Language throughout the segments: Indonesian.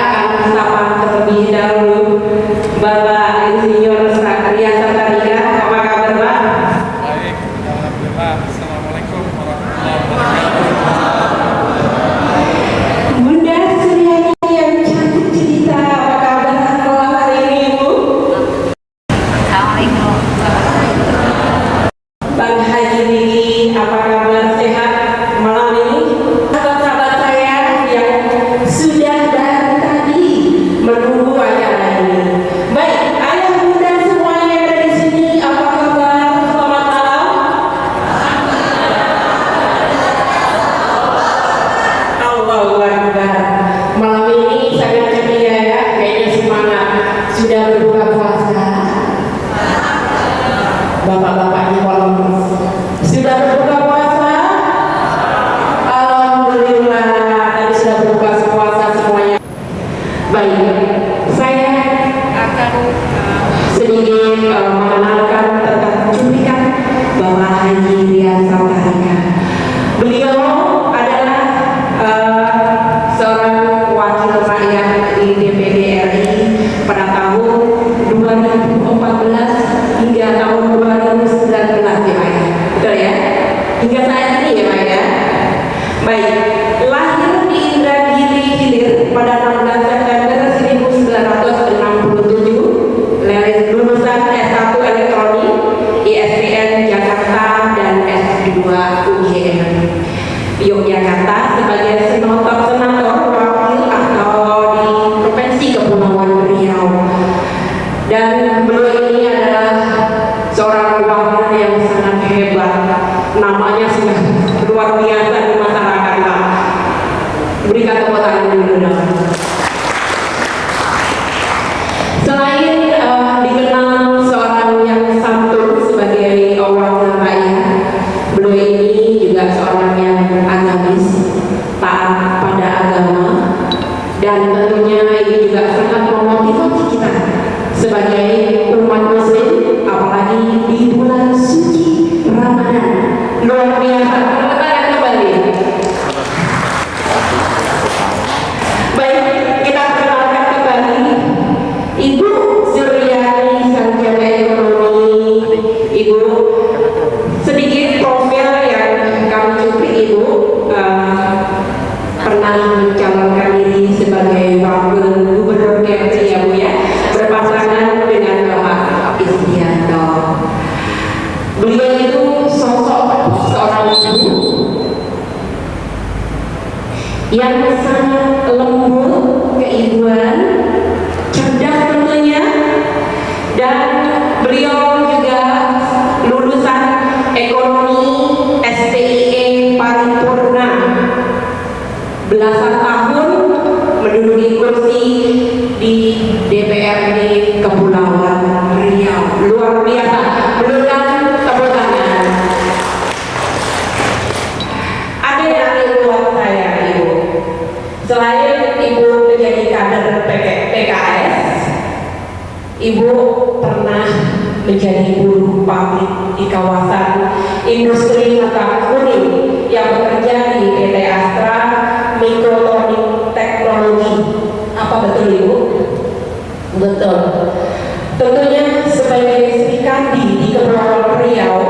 akan sapa terlebih dahulu Bapak Insinyur Rian Satria. Apa kabar, Pak? Baik, alhamdulillah. Assalamualaikum warahmatullahi wabarakatuh. Bunda Suryani yang cantik cerita, apa kabar malam hari ini, Ibu? Assalamualaikum. Bang Haji Riki, apa kabar, sehat malam ini? Sahabat-sahabat saya yang sudah dari tadi menunggu acara ini. Baik, ayah bunda semuanya yang ada di sini, apa kabar? Selamat malam. Allahu Akbar. Malam ini sangat ceria ya, kayaknya semangat. Sudah berbuka puasa. Bapak-bapaknya kalau sudah berbuka puasa, alhamdulillah tadi sudah berbuka puasa semuanya. Baik, saya akan sedikit mengenalkan tentang cuplikan Bapak Haji Rian Satria. Beliau adalah seorang wakil rakyat di DPD RI pada tahun 2014 hingga tahun 2019 ya Pak ya? Betul ya? Hingga saat ini ya Pak ya? Baik, lahir di Indragiri Hilir pada 16 September 1967, lulusan S1 Elektronik ISPN Jakarta dan S2 UGM Yogyakarta sebagai senator wakil atau di Provinsi Kepulauan Riau. Dan beliau ini adalah seorang wakil yang sangat hebat, namanya sudah luar biasa di masyarakat Pak. Berikan tepuk tangan dulu dong. Selain dikenal seorang yang santun sebagai wakil rakyat, beliau ini juga seorang yang agamis, taat pada agama, dan tentunya ini juga sangat memotivasi kita sebagai umat muslim, apalagi di bulan suci Ramadan. Luar biasa, kita kembali. Baik, kita perkenalkan kembali Ibu Suryani Sarjana Ekonomi. Ibu, sedikit profil yang kami cuplik Ibu, pernah mencalonkan diri sebagai wakil gubernur RI ya Bu ya, berpasangan dengan Bapak Isdianto. Beliau itu sosok seorang ibu yang sangat lembut keibuan, cerdas tentunya, dan beliau juga lulusan ekonomi STIE paripurna, belasan tahun menduduki kursi di DPRD Kepulauan Riau. Luar biasa, berikan tepuk tangan. Ada yang buat saya Ibu, selain Ibu menjadi kader PKS, Ibu pernah menjadi buruh pabrik di kawasan industri mata kuning yang bekerja di PT Astra Mikrotronik Teknologi. Apa betul Ibu? Betul. Tentunya sebagai Sri Kandi di Kepulauan Riau,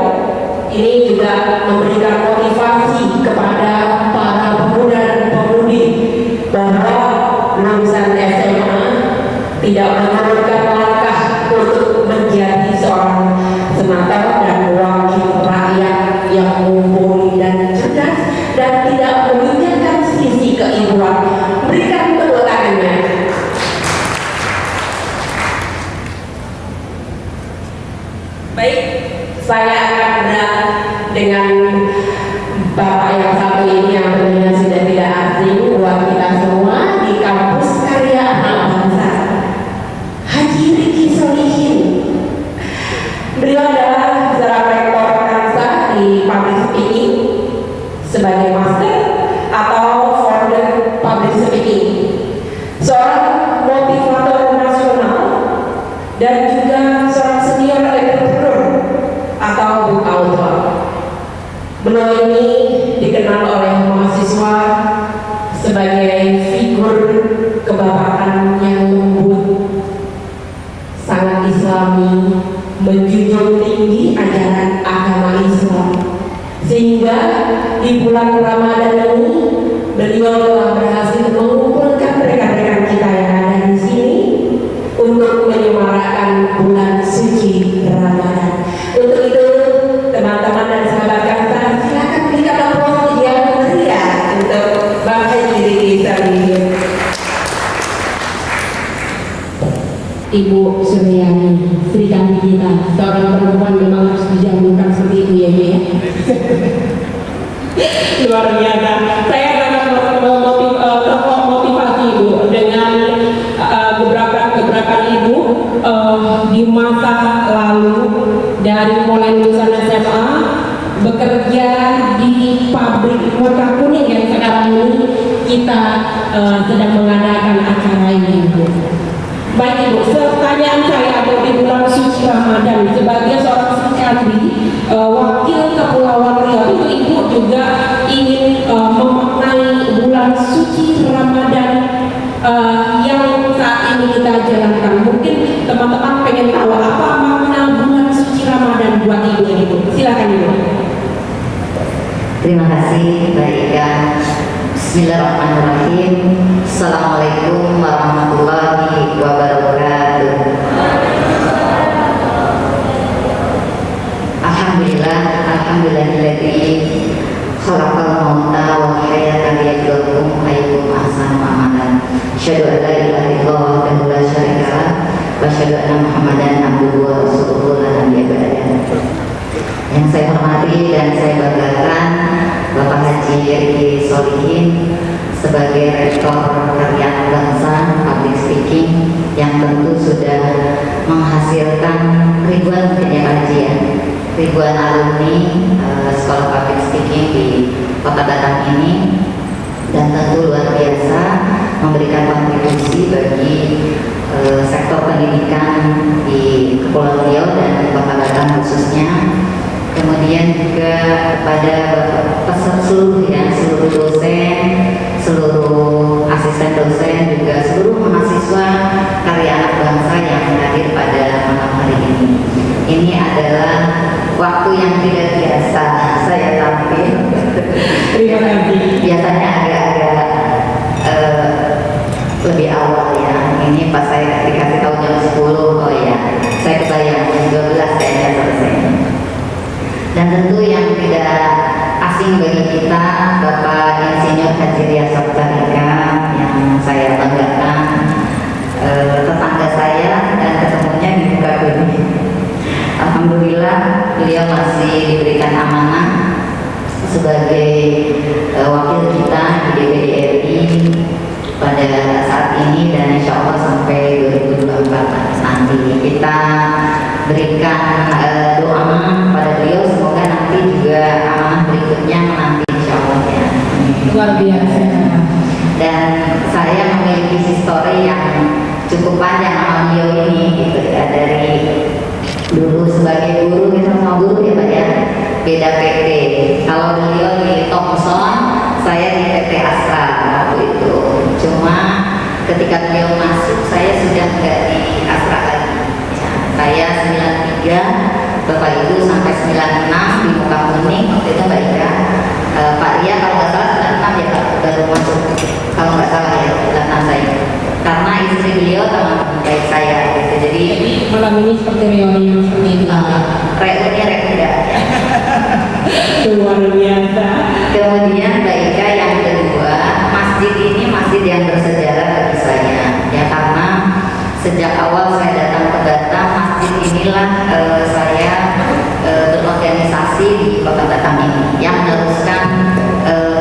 ini juga memberikan motivasi kepada para pemuda dan pemudi bahwa lulusan SMA tidak menurunkan langkah untuk menjadi seorang senator dan wakil rakyat yang mumpuni dan cerdas dan tidak menunjukkan sisi keibuan. Berikan tepuk tangannya. Baik, saya akan berat dengan Bapak yang satu ini yang tentunya sudah tidak asing buat kita semua di kampus karya anak bangsa, Haji Riki Solihin. Beliau adalah seorang rektor Kansa di Public Speaking sebagai master atau founder Public Speaking, seorang motivator nasional, dan juga seorang senior entrepreneur atau book author. Beliau ini dikenal oleh mahasiswa sebagai figur kebapakan Ibu Suryani, Sri Kandi kita, seorang perempuan memang harus dijamukan seperti itu ya Bu ya. Luar biasa. Saya akan memotivasi Ibu dengan gebrakan Ibu di masa lalu dari mulai lulusan SMA bekerja di pabrik warna kuning yang sekarang ini kita sedang mengadakan acara ini Ibu. Baik Ibu, pertanyaan saya di bulan suci Ramadan sebagai seorang Sri Kandi, wakil Kepulauan Riau, itu Ibu juga ingin memaknai bulan suci Ramadan yang saat ini kita jalankan. Mungkin teman-teman pengen tahu apa makna bulan suci Ramadan buat Ibu ini Bu. Silakan Ibu. Terima kasih Mbak Ika. Bismillahirrahmanirrahim. Assalamualaikum warahmatullahi wabarakatuh. Alhamdulillahilladzi khalaqal mauta wal hayata liyabluwakum ayyukum ahsanu amalan. Asyhadu an la ilaha illallah wahdahu la syarika lah wa asyhadu anna Muhammadan abduhu wa rasuluhu la nabiyya ba'dahu. Yang saya hormati dan saya banggakan Bapak Haji Riki Solihin sebagai Rektor Karya Bangsa Public Speaking yang tentu sudah menghasilkan ribuan ribuan alumni Sekolah Public Speaking di Kota Batam ini, dan tentu luar biasa memberikan kontribusi bagi sektor pendidikan di Kepulauan Riau dan Kota Batam khususnya. Kemudian juga kepada seluruh dosen, seluruh asisten dosen, juga seluruh mahasiswa Karya Anak Bangsa yang hadir pada malam hari ini. Ini adalah waktu yang tidak biasa saya tampil. Terima kasih. Biasanya agak-agak lebih awal ya. Ini pas saya dikasih tahu jam 10, oh ya, saya kebayang jam 12 kayaknya selesai. Dan tentu yang tidak asing bagi kita, Bapak Insinyur Haji Rias Soktarika yang saya banggakan, tetangga saya dan ketemunya di muka bumi. Alhamdulillah beliau masih diberikan amanah sebagai wakil kita di DPD RI pada saat ini, dan insya Allah sampai 2024 nanti kita berikan doa pada beliau, semoga nanti juga amanah berikutnya nanti insya Allah ya. Luar biasa. Dan saya memiliki histori yang cukup panjang sama beliau ini gitu ya, dari dulu sebagai guru, kita sama guru ya Pak ya, beda PT. Kalau beliau di Thompson, saya di PT Astra waktu itu. Cuma ketika beliau masuk, saya sudah nggak di Astra lagi ya. Saya 93, Bapak Ibu sampai 96 di muka kuning waktu itu Mbak Ika. Pak Ria kalau nggak salah 96 ya Pak, baru masuk kalau nggak salah ya 96 saya, karena istri beliau teman baik saya gitu. Jadi malam ini seperti reuni seperti itu. reuni ya. Luar biasa. Kemudian Mbak Ika, yang kedua, masjid ini masjid yang bersejarah bagi saya ya, karena sejak awal saya datang ke Batam, masjid inilah saya berorganisasi di Kota Batam ini, yang meneruskan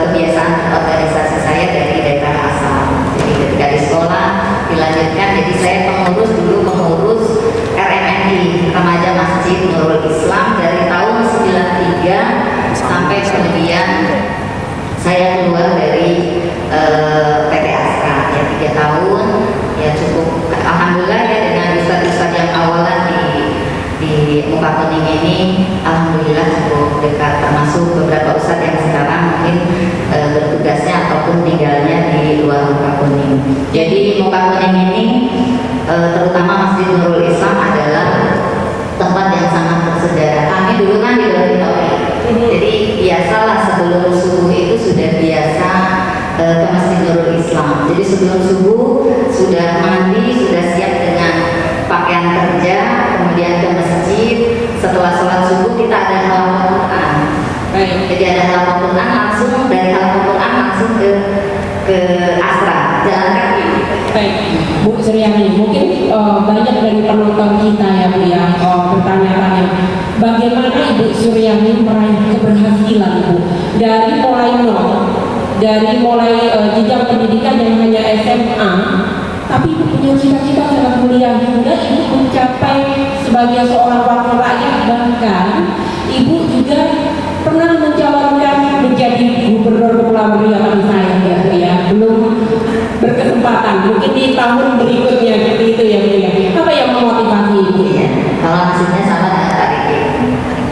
kebiasaan organisasi saya dari daerah asal. Jadi ketika di sekolah dilanjutkan, jadi saya pengurus RMNI, Remaja Masjid Nurul Islam, dari tahun 93 sampai kemudian saya keluar dari PT Astra ya 3 tahun ya, cukup alhamdulillah ya, dengan ustadz-ustadz yang awalan di muka kuning ini alhamdulillah cukup dekat, termasuk beberapa ustadz yang sekarang mungkin bertugasnya ataupun tinggalnya di luar muka kuning. Jadi muka kuning ini terutama Masjid Nurul Islam adalah tempat yang sangat bersejarah. Kami dulu kan di dormitory, jadi biasalah sebelum subuh itu sudah biasa ke Masjid Nurul Islam. Jadi sebelum subuh sudah mandi, sudah siap dengan pakaian kerja, kemudian ke masjid. Setelah sholat subuh kita ada halaqah Quran. Jadi ada halaqah Quran, langsung dari halaqah Quran langsung ke Astra, jalan kaki. Baik. Bu Suryani, mungkin banyak dari penonton kita ya Bu ya bertanya-tanya bagaimana Ibu Suryani meraih keberhasilan Bu dari mulai nol, dari mulai jenjang pendidikan yang hanya SMA, tapi Ibu punya cita-cita sangat mulia hingga Ibu mencapai sebagai seorang wakil rakyat, bahkan Ibu juga pernah mencalonkan menjadi gubernur Kepulauan Riau tapi sayang ya Bu ya belum berkesempatan, mungkin di tahun berikutnya seperti itu ya Bu ya. Apa yang memotivasi Ibu? Iya, kalau nasibnya sama dengan Pak Diki,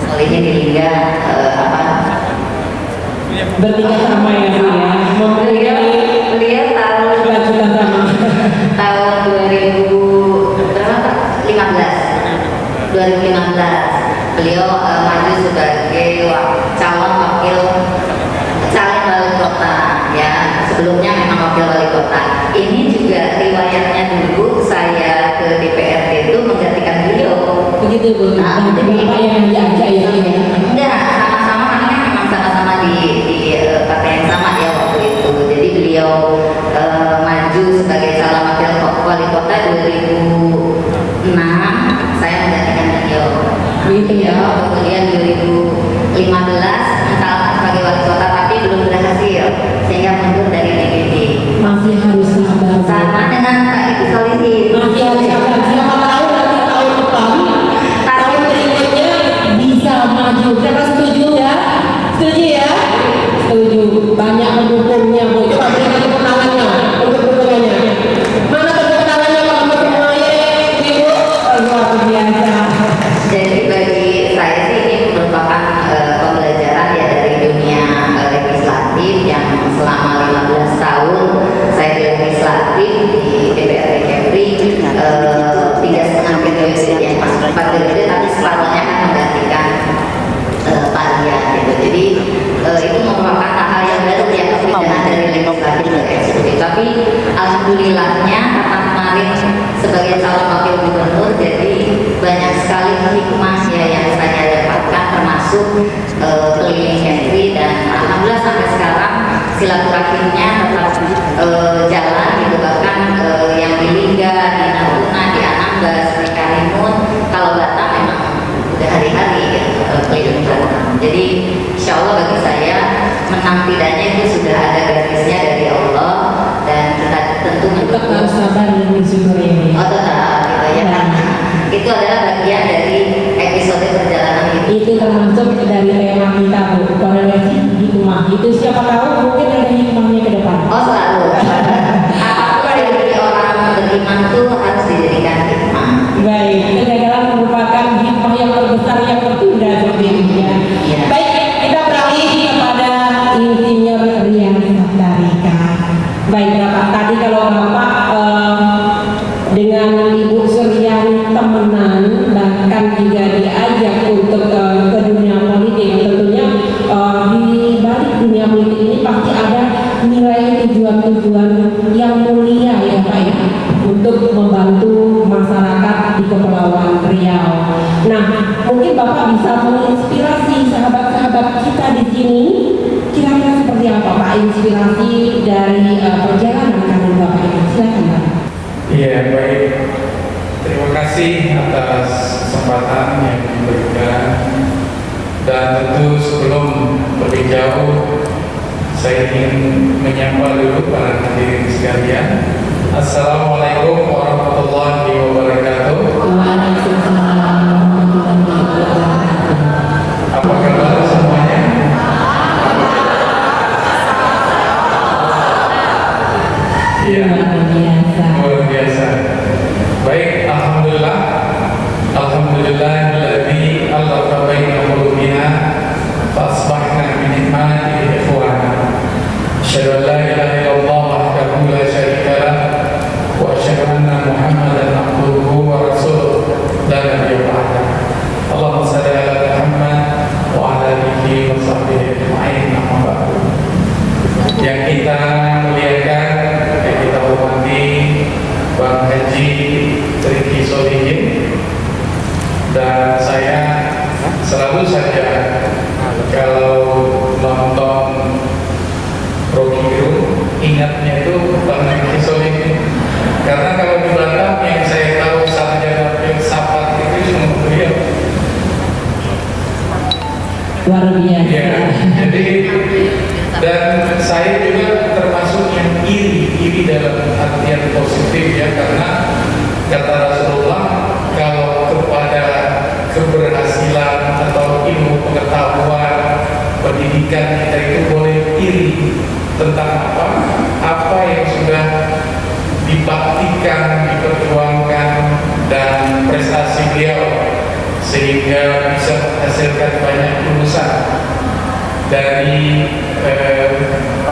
soalnya di Liga Bertiga sama ya Bu ya, beliau tahun cita-cita sama. tahun 2015 beliau maju sebagai calon wakil caleg wali kota ya, sebelumnya memang wakil wali kota. Ini juga riwayatnya dulu saya ke DPRD itu menggantikan beliau. Begitu Bu. Nah, Jadi Bapak yang diajak ya Bu ya. enggak, sama-sama kami kan memang sama-sama di partai yang sama ya waktu itu. Jadi beliau maju sebagai calon wakil wali kota 2006, saya menggantikan beliau. Begitu ya. Kemudian 2015 mencalonkan sebagai wali kota tapi belum berhasil sehingga mundur dari DPD. Masih harus sabar. Sama dengan Pak Ibu Solihin. Masih harus sabar. Siapa tahu nanti tahun depan, tahun berikutnya bisa maju. Siapa setuju ya? Setuju ya? Setuju. Banyak pendukungnya Bu. Coba berikan tepuk tangannya untuk dukungannya. Mana tepuk tangannya Pak semuanya? Ibu luar biasa. Jadi bagi saya sih ini merupakan pembelajaran ya dari dunia legislatif yang selama 15 tahun saya di legislatif di DPRD Kepri 3,5 periode yang masuk 4 periode tapi separuhnya kan menggantikan Pak Lia gitu. Jadi itu merupakan hal yang baru ya perpindahan dari legislatif ke eksekutif. Tapi alhamdulillahnya karena kemarin sebagai calon wakil gubernur jadi banyak sekali hikmah ya yang saya dapatkan termasuk keliling Kepri dan alhamdulillah sampai sekarang silaturahimnya tetap jalan gitu, bahkan yang di Lingga, di Natuna, di Anambas, di Karimun, kalau Batam memang udah hari-hari gitu, keliling Batam. Jadi insya Allah bagi saya menang tidaknya itu sudah ada garisnya dari Allah dan kita tentu Tetap harus mendukung. sabar dan bersyukur ya Bu ya. Oh tetap gitu ya kan. Itu adalah bagian dari episode perjalanan hidup. Itu termasuk dari tema kita Bu, korelasi hikmah. Itu siapa tahu mungkin ada hikmahnya ke depan. Oh selalu. Apapun dari orang beriman tuh harus dijadikan hikmah. Baik, kegagalan merupakan hikmah yang terbesar yang tertunda seperti itu ya. Iya. Baik, kita beralih kepada Insinyur Rian Saptarika. Baik Bapak, tadi kalau Bapak dengan Ibu Suryani temenan, bahkan juga diajak untuk ke dunia politik. Tentunya di balik dunia politik ini pasti ada nilai tujuan-tujuan yang mulia ya Pak ya, untuk membantu masyarakat di Kepulauan Riau. Nah, mungkin Bapak bisa menginspirasi sahabat-sahabat kita di sini. Kira-kira seperti apa Pak inspirasi dari perjalanan karir Bapak ini? Silakan Pak. Iya, baik. Terima kasih atas kesempatan yang diberikan. Dan tentu sebelum lebih jauh, saya ingin menyapa dulu para hadirin sekalian. Assalamualaikum warahmatullahi wabarakatuh. Apa kabar semuanya? Iya. Luar biasa. Baik, alhamdulillah. Alhamdulillahilladzi allafa baina qulubina fa asbahna bi ni'matihi ikhwana. Asyhadu an la ilaha illallah wahdahu la syarika lah wa asyhadu anna Muhammadan abduhu wa rasuluh la nabiyya ba'dah. Allahumma shalli ala Muhammad wa ala alihi wa sahbihi ajma'in. Amma ba'du. Yang kita muliakan, yang kita hormati Bang Haji Riki Solihin, dan saya selalu saja kalau nonton Rocky Gerung ingatnya itu Bang Haji Solihin, karena kalau di Kata Rasulullah, kalau kepada keberhasilan atau ilmu pengetahuan pendidikan kita itu boleh iri tentang apa yang sudah dibaktikan, diperjuangkan dan prestasi beliau sehingga bisa menghasilkan banyak lulusan dari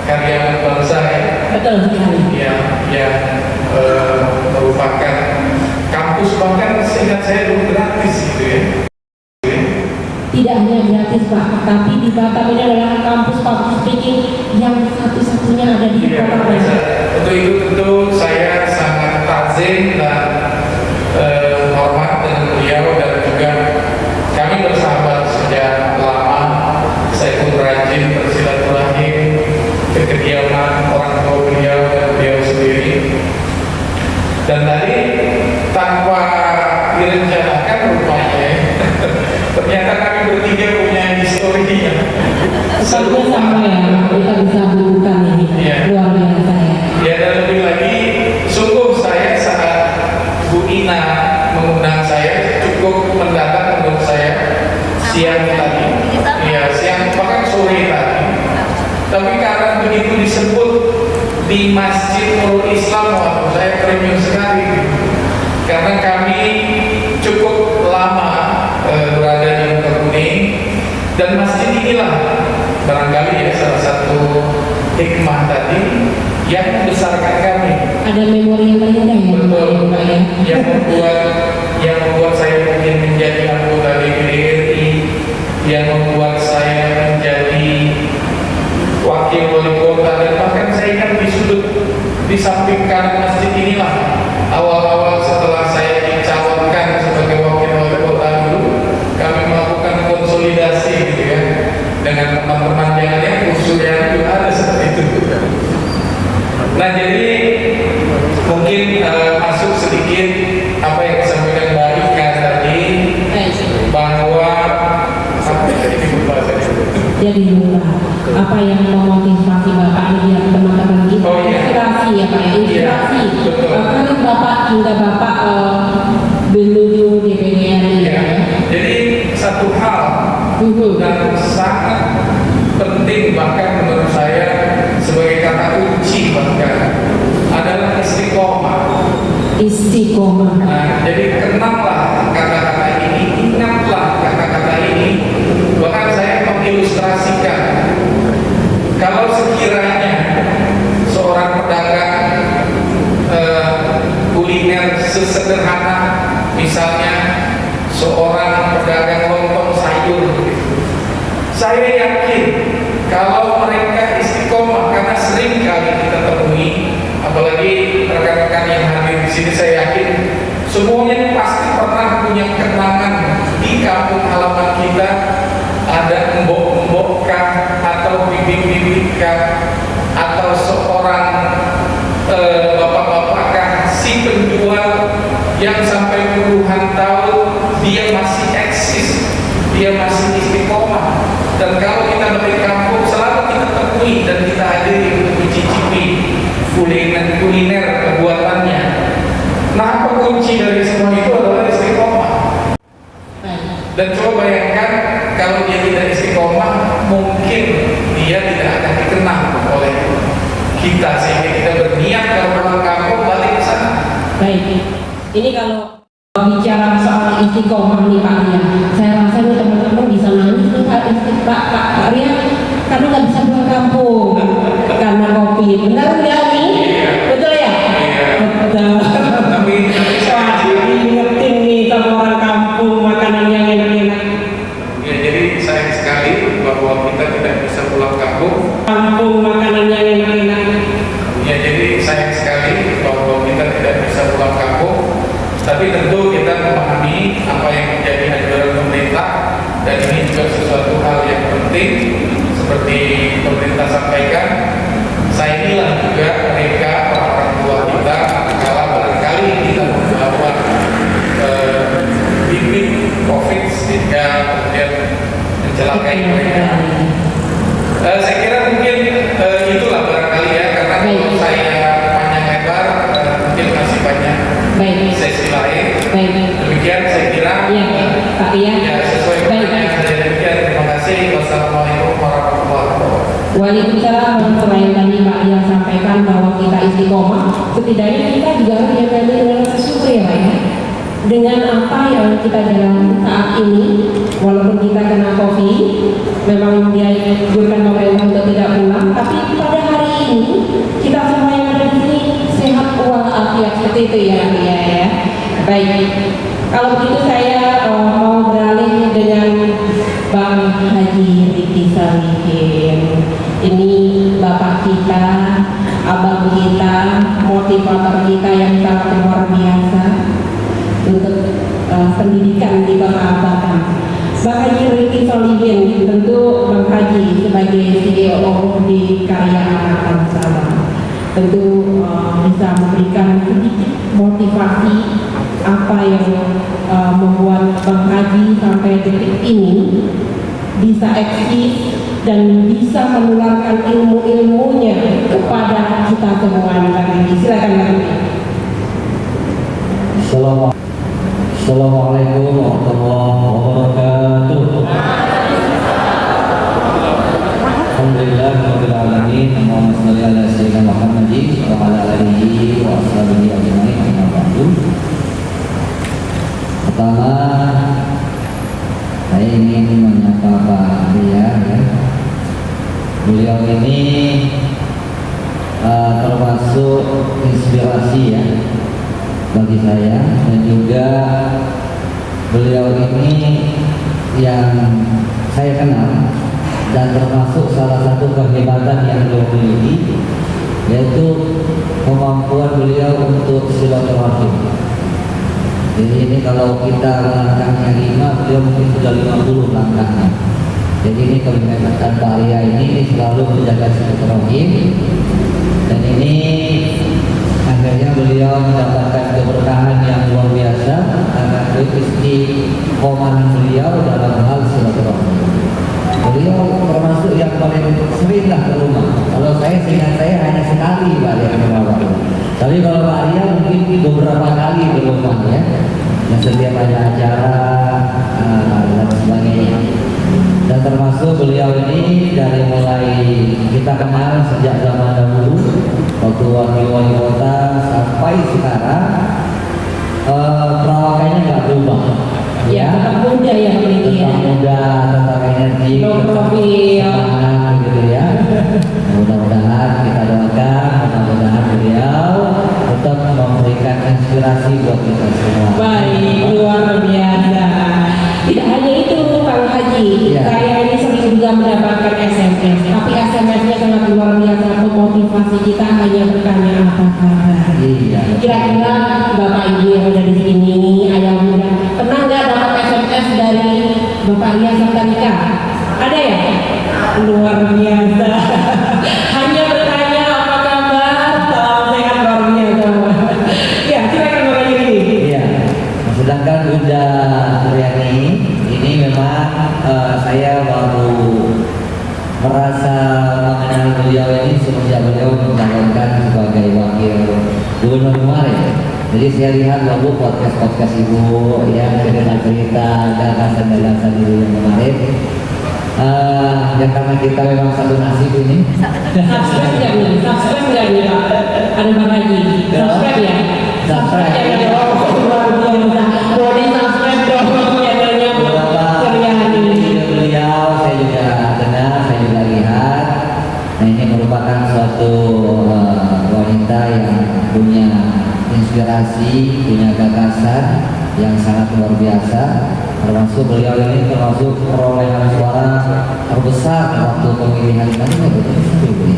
karya bangsa Betul sekali. yang merupakan kampus, bahkan seingat saya dulu gratis gitu ya. Tidak hanya gratis Pak, tapi di Batam ini adalah kampus public speaking yang satu-satunya ada di Iya, Kota Batam. untuk itu tentu saya sangat takzim dan hormat dengan beliau, dan juga kami bersahabat sejak lama. Saya pun rajin bersilaturahim ke kediaman orang tua beliau dan beliau sendiri. Dan tadi tanpa direncanakan rupanya ternyata kami bertiga punya historinya. Sepertinya sama ya, kita bisa bukan ini. Iya. Luar biasa ya. Ya, dan lebih lagi sungguh saya saat Bu Ina mengundang saya cukup mendadak menurut saya, siang tadi, ya siang bahkan sore tadi. Tapi karena begitu disebut di Masjid Nurul Islam, waktu saya premium sekali, karena kami cukup lama berada di Muka Kuning, dan masjid inilah barangkali ya salah satu hikmah tadi yang membesarkan kami. Ada memori yang terindah ya. Betul, Pak ya. yang membuat saya mungkin menjadi anggota DPRI, yang membuat saya menjadi wakil wali kota, dan bahkan saya ingat di sudut di samping kanan masjid inilah awal-awal setelah saya dicalonkan sebagai wakil wali kota dulu, kami melakukan konsolidasi gitu ya dengan teman-teman yang usul yang juga ada seperti itu. Nah, jadi mungkin masuk sedikit apa yang disampaikan Mbak Ika tadi, bahwa Jadi apa yang memotivasi Bapak biar teman-teman kita inspirasi ya Pak ya, inspirasi. Kan Bapak juga Bapak menuju DPD RI ya. Jadi satu hal dan sangat penting, bahkan menurut saya sebagai kata kunci bahkan, adalah istiqomah. Istiqomah. Nah, jadi kenanglah kata-kata ini, ingatlah kata-kata ini. Bahkan saya mengilustrasikan, kalau sekiranya seorang pedagang kuliner sesederhana misalnya seorang pedagang lontong sayur, saya yakin kalau mereka istiqomah, karena sering kali kita temui, apalagi rekan-rekan yang hadir di sini, saya yakin semuanya pasti pernah punya kenangan di kampung halaman kita, ada embok-embok kah, atau bibi-bibi kah, atau seorang bapak-bapak kah, si penjual yang sampai puluhan tahun dia masih eksis, dia masih istiqomah. Dan kalau kita balik kampung selalu kita temui dan kita hadiri untuk mencicipi kuliner perbuatannya. Nah, apa kunci dari semua itu adalah istiqomah. Dan coba bayangkan kalau dia tidak istiqomah, mungkin dia tidak akan dikenal oleh kita, sehingga kita berniat kalau pulang kampung balik ke sana. Baik, ini kalau bicara soal istiqomah nih Pak Arya, saya rasa nih teman-teman bisa nangis nih Pak Arya, karena nggak bisa pulang kampung karena COVID. Benar nggak nih? Betul ya? Betul. Tapi Wah, diingetin nih sama orang kampung makanan yang enak-enak. ya, jadi sayang sekali bahwa kita tidak bisa pulang kampung. Kampung makanan yang enak-enak. Ya, jadi sayang sekali bahwa kita tidak bisa pulang kampung. Tapi tentu kita memahami apa yang menjadi anjuran pemerintah, dan ini juga sesuatu hal yang penting. Seperti pemerintah sampaikan, sayangilah juga mereka, orang tua kita, kalau barangkali kita melakukan bibit COVID sehingga kemudian mencelakai mereka. Saya kira mungkin itulah barangkali ya, karena kalau saya panjang lebar mungkin masih banyak Baik. sesi lain. gitu ya. Ya, sesuai pertanyaan saya demikian. Terima kasih. Wassalamualaikum warahmatullahi wabarakatuh. Waalaikumsalam warahmatullahi wabarakatuh. Tadi Pak yang sampaikan bahwa kita istiqomah, setidaknya kita juga harus diawali dengan rasa syukur ya Pak ya. Dengan apa yang kita jalani saat ini, walaupun kita kena COVID, memang dianjurkan pemerintah untuk tidak pulang, tapi pada hari ini kita semua yang ada di sini sehat walafiat seperti itu ya Pak ya. Baik, kalau begitu saya mau beralih dengan Bang Haji Riki Salihin. Ini bapak kita, abang kita, motivator kita yang sangat luar biasa untuk pendidikan di Kota Batam. Bang Haji Riki Salihin, tentu Bang Haji sebagai CEO di Karya Angkatan Salam tentu bisa memberikan sedikit motivasi apa yang membuat Bang Haji sampai detik ini bisa eksis dan bisa menularkan ilmu-ilmunya kepada kita semua. Silakan Bang. Assalamualaikum warahmatullahi wabarakatuh. Alhamdulillahirabbil alamin. Allahumma shalli ala sayyidina Muhammadin wa ala alihi wa ashabihi ajmain. Amma ba'du. Pertama, saya ingin menyapa Pak Ria ya. Beliau ini termasuk inspirasi ya bagi saya, dan juga beliau ini yang saya kenal dan termasuk salah satu kehebatan yang beliau miliki, yaitu kemampuan beliau untuk silaturahim. Jadi ini kalau kita langkahnya 5, beliau mungkin sudah 50 langkahnya. Jadi ini kehebatan Pak Ria ini selalu menjaga silaturahim, dan ini akhirnya beliau mendapatkan keberkahan yang luar biasa karena istiqomahan beliau dalam hal silaturahim. Beliau termasuk yang paling sering lah ke rumah. Kalau saya seingat saya hanya sekali Pak Ria ke rumah. Tapi kalau Pak Ria mungkin beberapa kali ke rumah ya. Dan setiap ada acara dan sebagainya. Dan termasuk beliau ini dari mulai kita kenal sejak zaman dahulu waktu wakil wali kota sampai sekarang, perawakannya nggak berubah. Ya, tetap muda ya ini ya. Tetap muda, tetap energi, No tetap profil. semangat gitu ya. Mudah-mudahan kita doakan, mudah-mudahan beliau tetap memberikan inspirasi buat kita semua. Baik, luar biasa. Tidak hanya itu Bang Haji, Ya. saya ini sering juga mendapatkan SMS, tapi SMS-nya sangat luar biasa, memotivasi kita hanya bertanya apa kabar. Iya. Kira-kira Bapak Ibu yang ada di sini, ayah bunda, pernah nggak dapat SMS dari Bapak Ria Sartanika? Ada ya? Luar biasa. Hanya bertanya apa kabar, salam sehat luar biasa. Ya, silakan Bapak Haji. Iya. Sedangkan Bunda Suryani ini memang saya baru merasa mengenal beliau ini semenjak beliau mencalonkan sebagai wakil gubernur kemarin. Jadi saya lihat lalu podcast ibu ya, cerita-cerita gagasan-gagasan dulu yang kemarin. Ya karena kita memang satu nasib ini. Subscribe nggak nih? Subscribe nggak nih Pak? Ada Bang Haji. Subscribe ya? Subscribe ya dong. Luar biasa. Boleh subscribe dong channelnya Suryani. Beliau saya juga dengar, saya juga lihat. Nah ini merupakan suatu wanita yang punya inspirasi, punya gagasan yang sangat luar biasa. Termasuk beliau ini termasuk perolehan suara terbesar waktu pemilihan kali ini.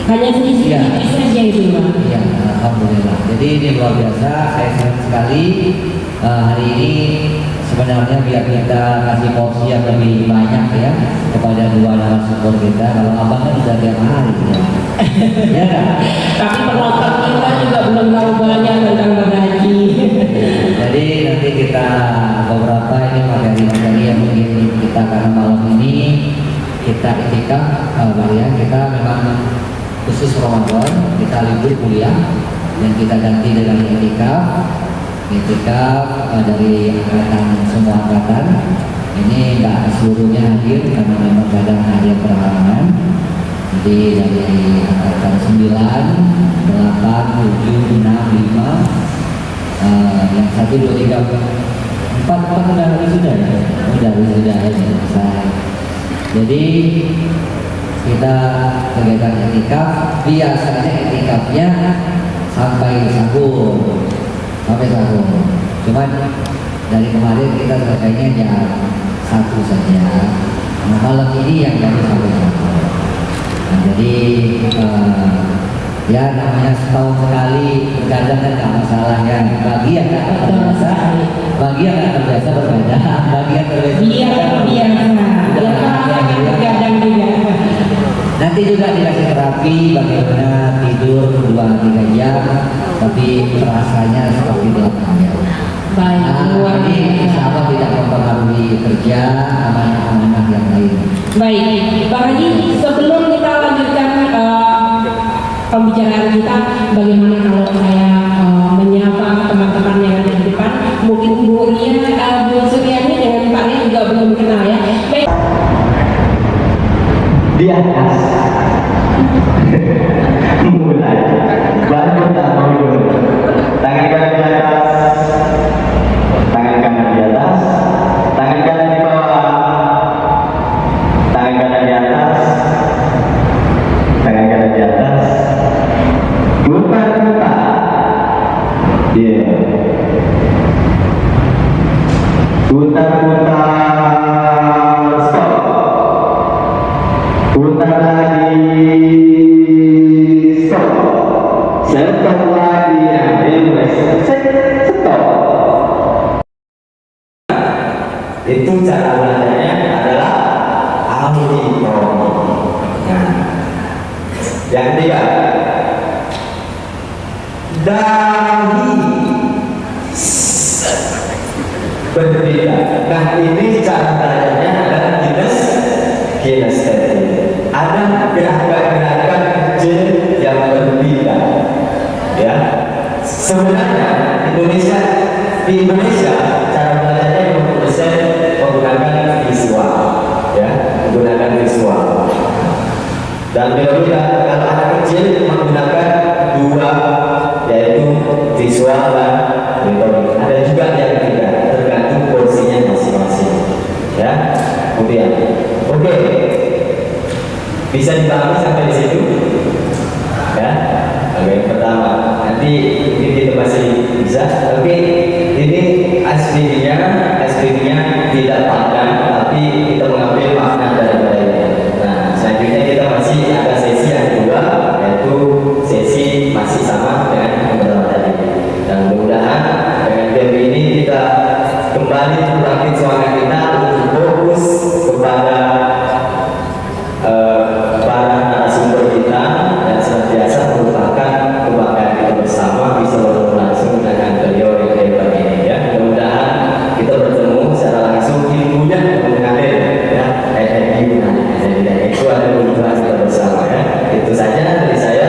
Hanya sedikit Iya. saja itu Pak. Iya, alhamdulillah. Jadi ini luar biasa. Saya senang sekali hari ini. Sebenarnya biar kita kasih porsi yang lebih banyak ya kepada dua narasumber kita. Kalau abang kan sudah tiap hari ya. Ya kan? Tapi penonton kita juga belum tahu banyak tentang Bang Haji. Jadi nanti kita beberapa ini materi-materi yang mungkin kita karena malam ini kita itikaf ya, kita memang khusus Ramadan kita libur kuliah dan kita ganti dengan itikaf. Itikaf dari angkatan semua angkatan. Ini nggak seluruhnya hadir karena memang kadang ada yang berhalangan. Jadi dari angkatan 9, 8, 7, 6, 5, yang 1, 2, 3, 4 udah sudah ya? Udah ya, selesai. Jadi kita kegiatan etikaf, biasanya etikafnya sampai sahur. Cuman dari kemarin kita selesainya jam 1 saja. Nah, malam ini yang jadi sampai sahur. Nah, jadi ya namanya setahun sekali kadang kan nggak masalah ya. Bagi yang nggak terbiasa, bagi yang nggak terbiasa berbeda. Bagi yang terbiasa, Kadang juga. nanti juga dikasih terapi bagaimana tidur 2-3 jam, tapi rasanya seperti 8 jam. Baik, luar Ini insya Allah tidak mempengaruhi kerja amanah-amanah yang lain. Baik, Pak Haji, sebelum kita lanjutkan pembicaraan kita, bagaimana kalau saya menyapa teman-teman yang ada di depan? Mungkin Bu Ria, Bu Suryani dengan Pak Ria juga belum kenal ya. Baik. Di atas mulai baru pertama dulu tangan kanan di atas, tangan kanan di atas, tangan kanan di bawah, tangan kanan di atas, tangan kanan di atas, putar iya putar stop. Putar lagi, stop. Stop lagi, stop. Itu cara belajarnya adalah auditori. Nah, yang ketiga, dahi berbeda. Nah, ini cara belajarnya adalah kinestetik. Ada gerakan-gerakan kecil yang berbeda, ya. Sebenarnya di Indonesia cara belajarnya menggunakan visual, ya, menggunakan visual. Dan berbeda kalau anak kecil menggunakan 2, yaitu visual dan retorik. Ada juga yang tidak, tergantung porsinya masing-masing, ya. Kemudian, oke. Bisa dipahami sampai di situ, ya. Oke, yang pertama, nanti kita masih bisa. Oke, ini SPV-nya tidak panjang, tapi kita mengambil makna daripada ini. Nah, selanjutnya kita masih ada sesi yang kedua, yaitu sesi masih sama dengan beberapa tadi. Dan mudah-mudahan dengan game ini kita kembali membangkit semangat kita untuk fokus kepada para narasumber kita dan senantiasa merupakan kebanggaan kita bersama bisa bertemu langsung dengan beliau yang hebat ini, ya. Mudah-mudahan kita bertemu secara langsung, ilmunya mengalir, ya. Itu ada kebutuhan kita bersama, ya. Itu saja dari saya.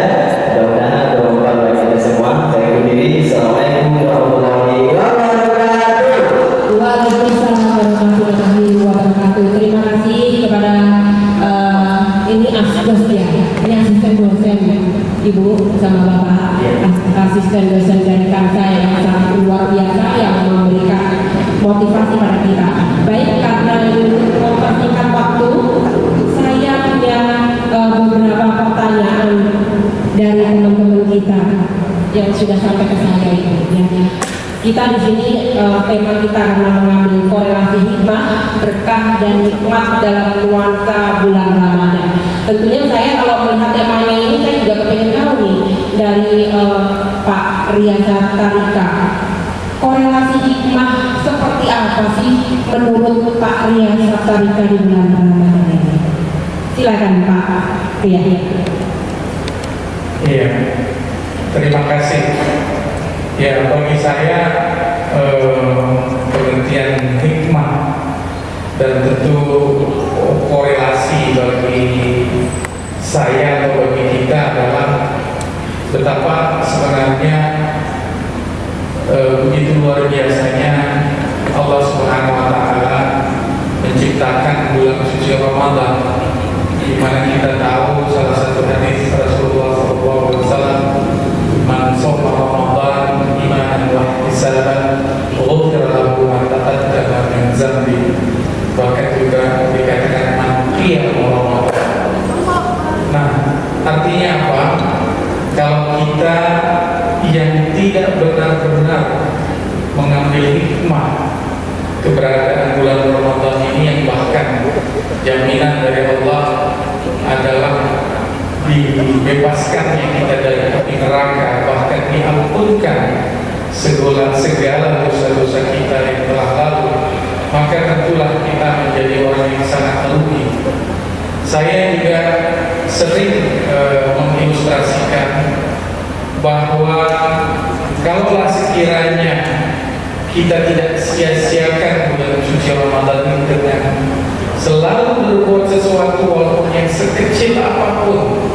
Mudah-mudahan bermanfaat bagi kita semua. Saya undur diri. Assalamualaikum warahmatullahi wabarakatuh. Waalaikumsalam warahmatullahi wabarakatuh. Terima kasih kepada ini asisten dosen Ibu sama Bapak, asisten dosen dari Kansa yang sangat luar biasa yang memberikan motivasi pada kita. Baik, karena untuk mempersingkat waktu, saya punya beberapa pertanyaan dari teman-teman kita yang sudah sampai ke saya ini. Ya. Kita di sini tema kita karena mengambil korelasi hikmah, berkah dan nikmat dalam nuansa bulan Ramadan. Tentunya saya kalau melihat temanya ini saya juga pengen tahu nih dari Pak Ria Satarika, korelasi hikmah seperti apa sih menurut Pak Ria Satarika di bulan Ramadan ini? Silakan Pak Ria. Iya, terima kasih. Ya, bagi saya pengertian hikmah dan tentu korelasi bagi saya atau bagi kita adalah betapa sebenarnya begitu luar biasanya Allah Subhanahu wa taala menciptakan bulan suci Ramadan, di mana kita tahu salah satu hadis Rasulullah SAW, "Man shoma Ramadan imanan wa ihtisaban, ghufira lahu ma taqaddama min dzambi." Bahkan juga dikatakan man qiyama Ramadan. Nah, artinya apa? Kalau kita yang tidak benar-benar mengambil hikmah keberadaan bulan Ramadan ini, yang bahkan jaminan dari Allah adalah dibebaskannya kita dari api neraka, bahkan diampunkan segala dosa-dosa kita yang telah lalu, maka tentulah kita menjadi orang yang sangat merugi. Saya juga sering mengilustrasikan bahwa kalaulah sekiranya kita tidak sia-siakan bulan suci Ramadan ini dengan selalu berbuat sesuatu walaupun yang sekecil apapun,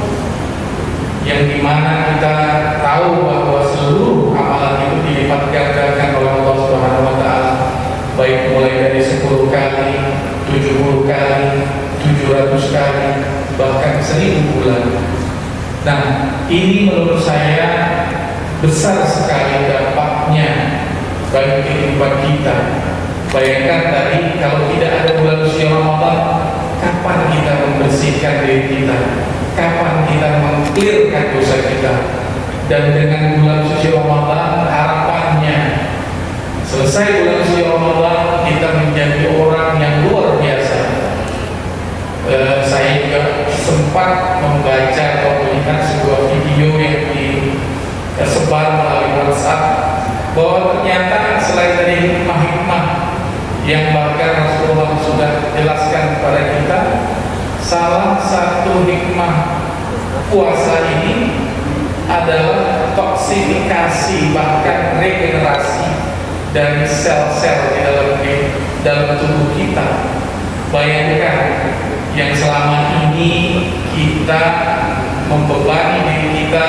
yang dimana kita tahu bahwa seluruh amalan itu dilipat gandakan oleh Allah Subhanahu wa taala, baik mulai dari 10 kali, 70 kali, 700 kali, bahkan 1000 bulan. Nah, ini menurut saya besar sekali dampaknya bagi kehidupan kita. Bayangkan tadi, kalau tidak ada bulan suci Ramadan, kapan kita membersihkan diri kita? Kapan kita mengklirkan dosa kita? Dan dengan bulan suci Ramadan, harapannya selesai bulan suci Ramadan, kita menjadi orang yang luar biasa. Saya juga sempat membaca atau melihat sebuah video yang disebar melalui WhatsApp, bahwa ternyata selain dari hikmah-hikmah yang bahkan Rasulullah sudah jelaskan kepada kita, salah satu hikmah puasa ini adalah toksifikasi, bahkan regenerasi dari sel-sel di dalam tubuh kita. Bayangkan yang selama ini kita membebani diri kita,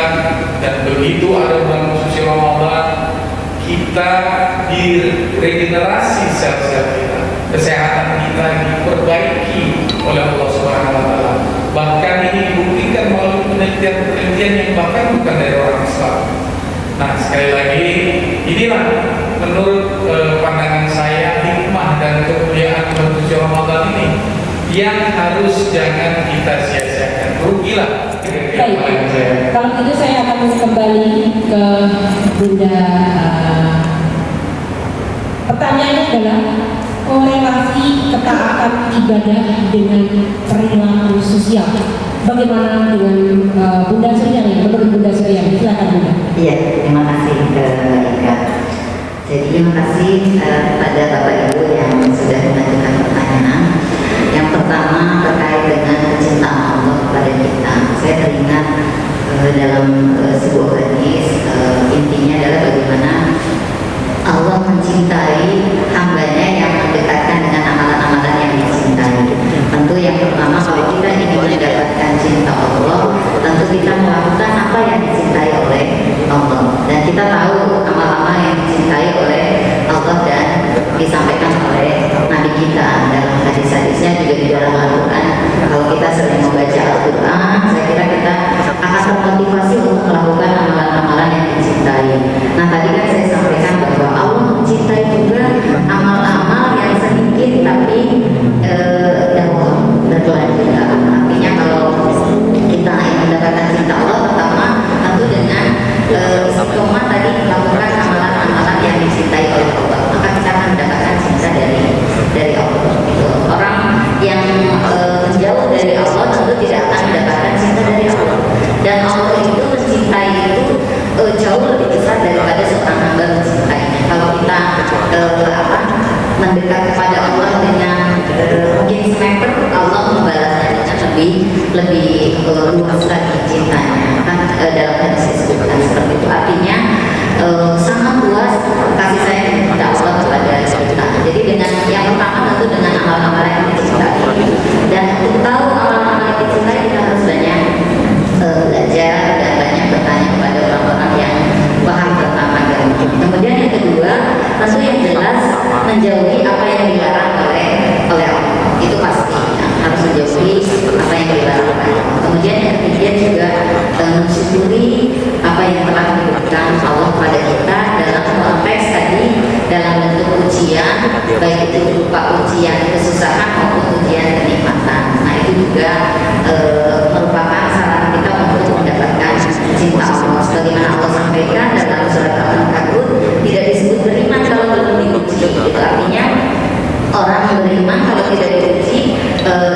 dan begitu ada bulan suci Ramadan, kita diregenerasi sel-sel kita, kesehatan kita diperbaiki oleh Allah Subhanahu wa taala. Bahkan ini dibuktikan melalui penelitian-penelitian yang bahkan bukan dari orang Islam. Nah, sekali lagi, inilah menurut pandangan saya hikmah dan kemuliaan bulan suci Ramadan ini yang harus jangan kita sia-siakan. Rugilah. Baik, kalau gitu saya akan kembali ke Bunda. Pertanyaannya adalah korelasi ketaatan ibadah dengan perilaku sosial. Bagaimana dengan Bunda Suryani? Menurut Bunda Suryani, silakan Bunda. Iya, terima kasih Ika. Jadi terima kasih kepada Bapak Ibu yang sudah mengajukan pertanyaan. Yang pertama terkait dengan kecintaan Allah kepada kita. Saya teringat dalam sebuah hadis, intinya adalah bagaimana Allah mencintai hambanya yang mendekatkan dengan amalan-amalan yang dicintai. Tentu yang pertama, kalau kita ingin mendapatkan cinta Allah, tentu kita melakukan apa yang dicintai oleh Allah. Dan kita tahu amal-amal yang dicintai oleh Allah dan disampaikan oleh Nabi kita dalam hadis-hadisnya, juga di dalam Al-Quran. Kalau kita sering membaca Al-Quran, saya kira kita akan termotivasi untuk melakukan amalan-amalan yang dicintai. Nah, tadi kan saya sampaikan tentu yang jelas menjauhi apa yang dilarang oleh Allah, itu pasti ya, harus menjauhi apa yang dilarang oleh Allah. Kemudian yang ketiga juga mensyukuri apa yang telah diberikan Allah pada kita dalam konteks tadi, dalam bentuk ujian, baik itu berupa ujian kesusahan maupun ujian kenikmatan. Nah itu juga merupakan sarana kita untuk mendapatkan cinta Allah. Sebagaimana Allah sampaikan dalam surat Al-Ankabut, tidak disebut beriman kalau belum diuji. Itu artinya orang beriman kalau tidak diuji,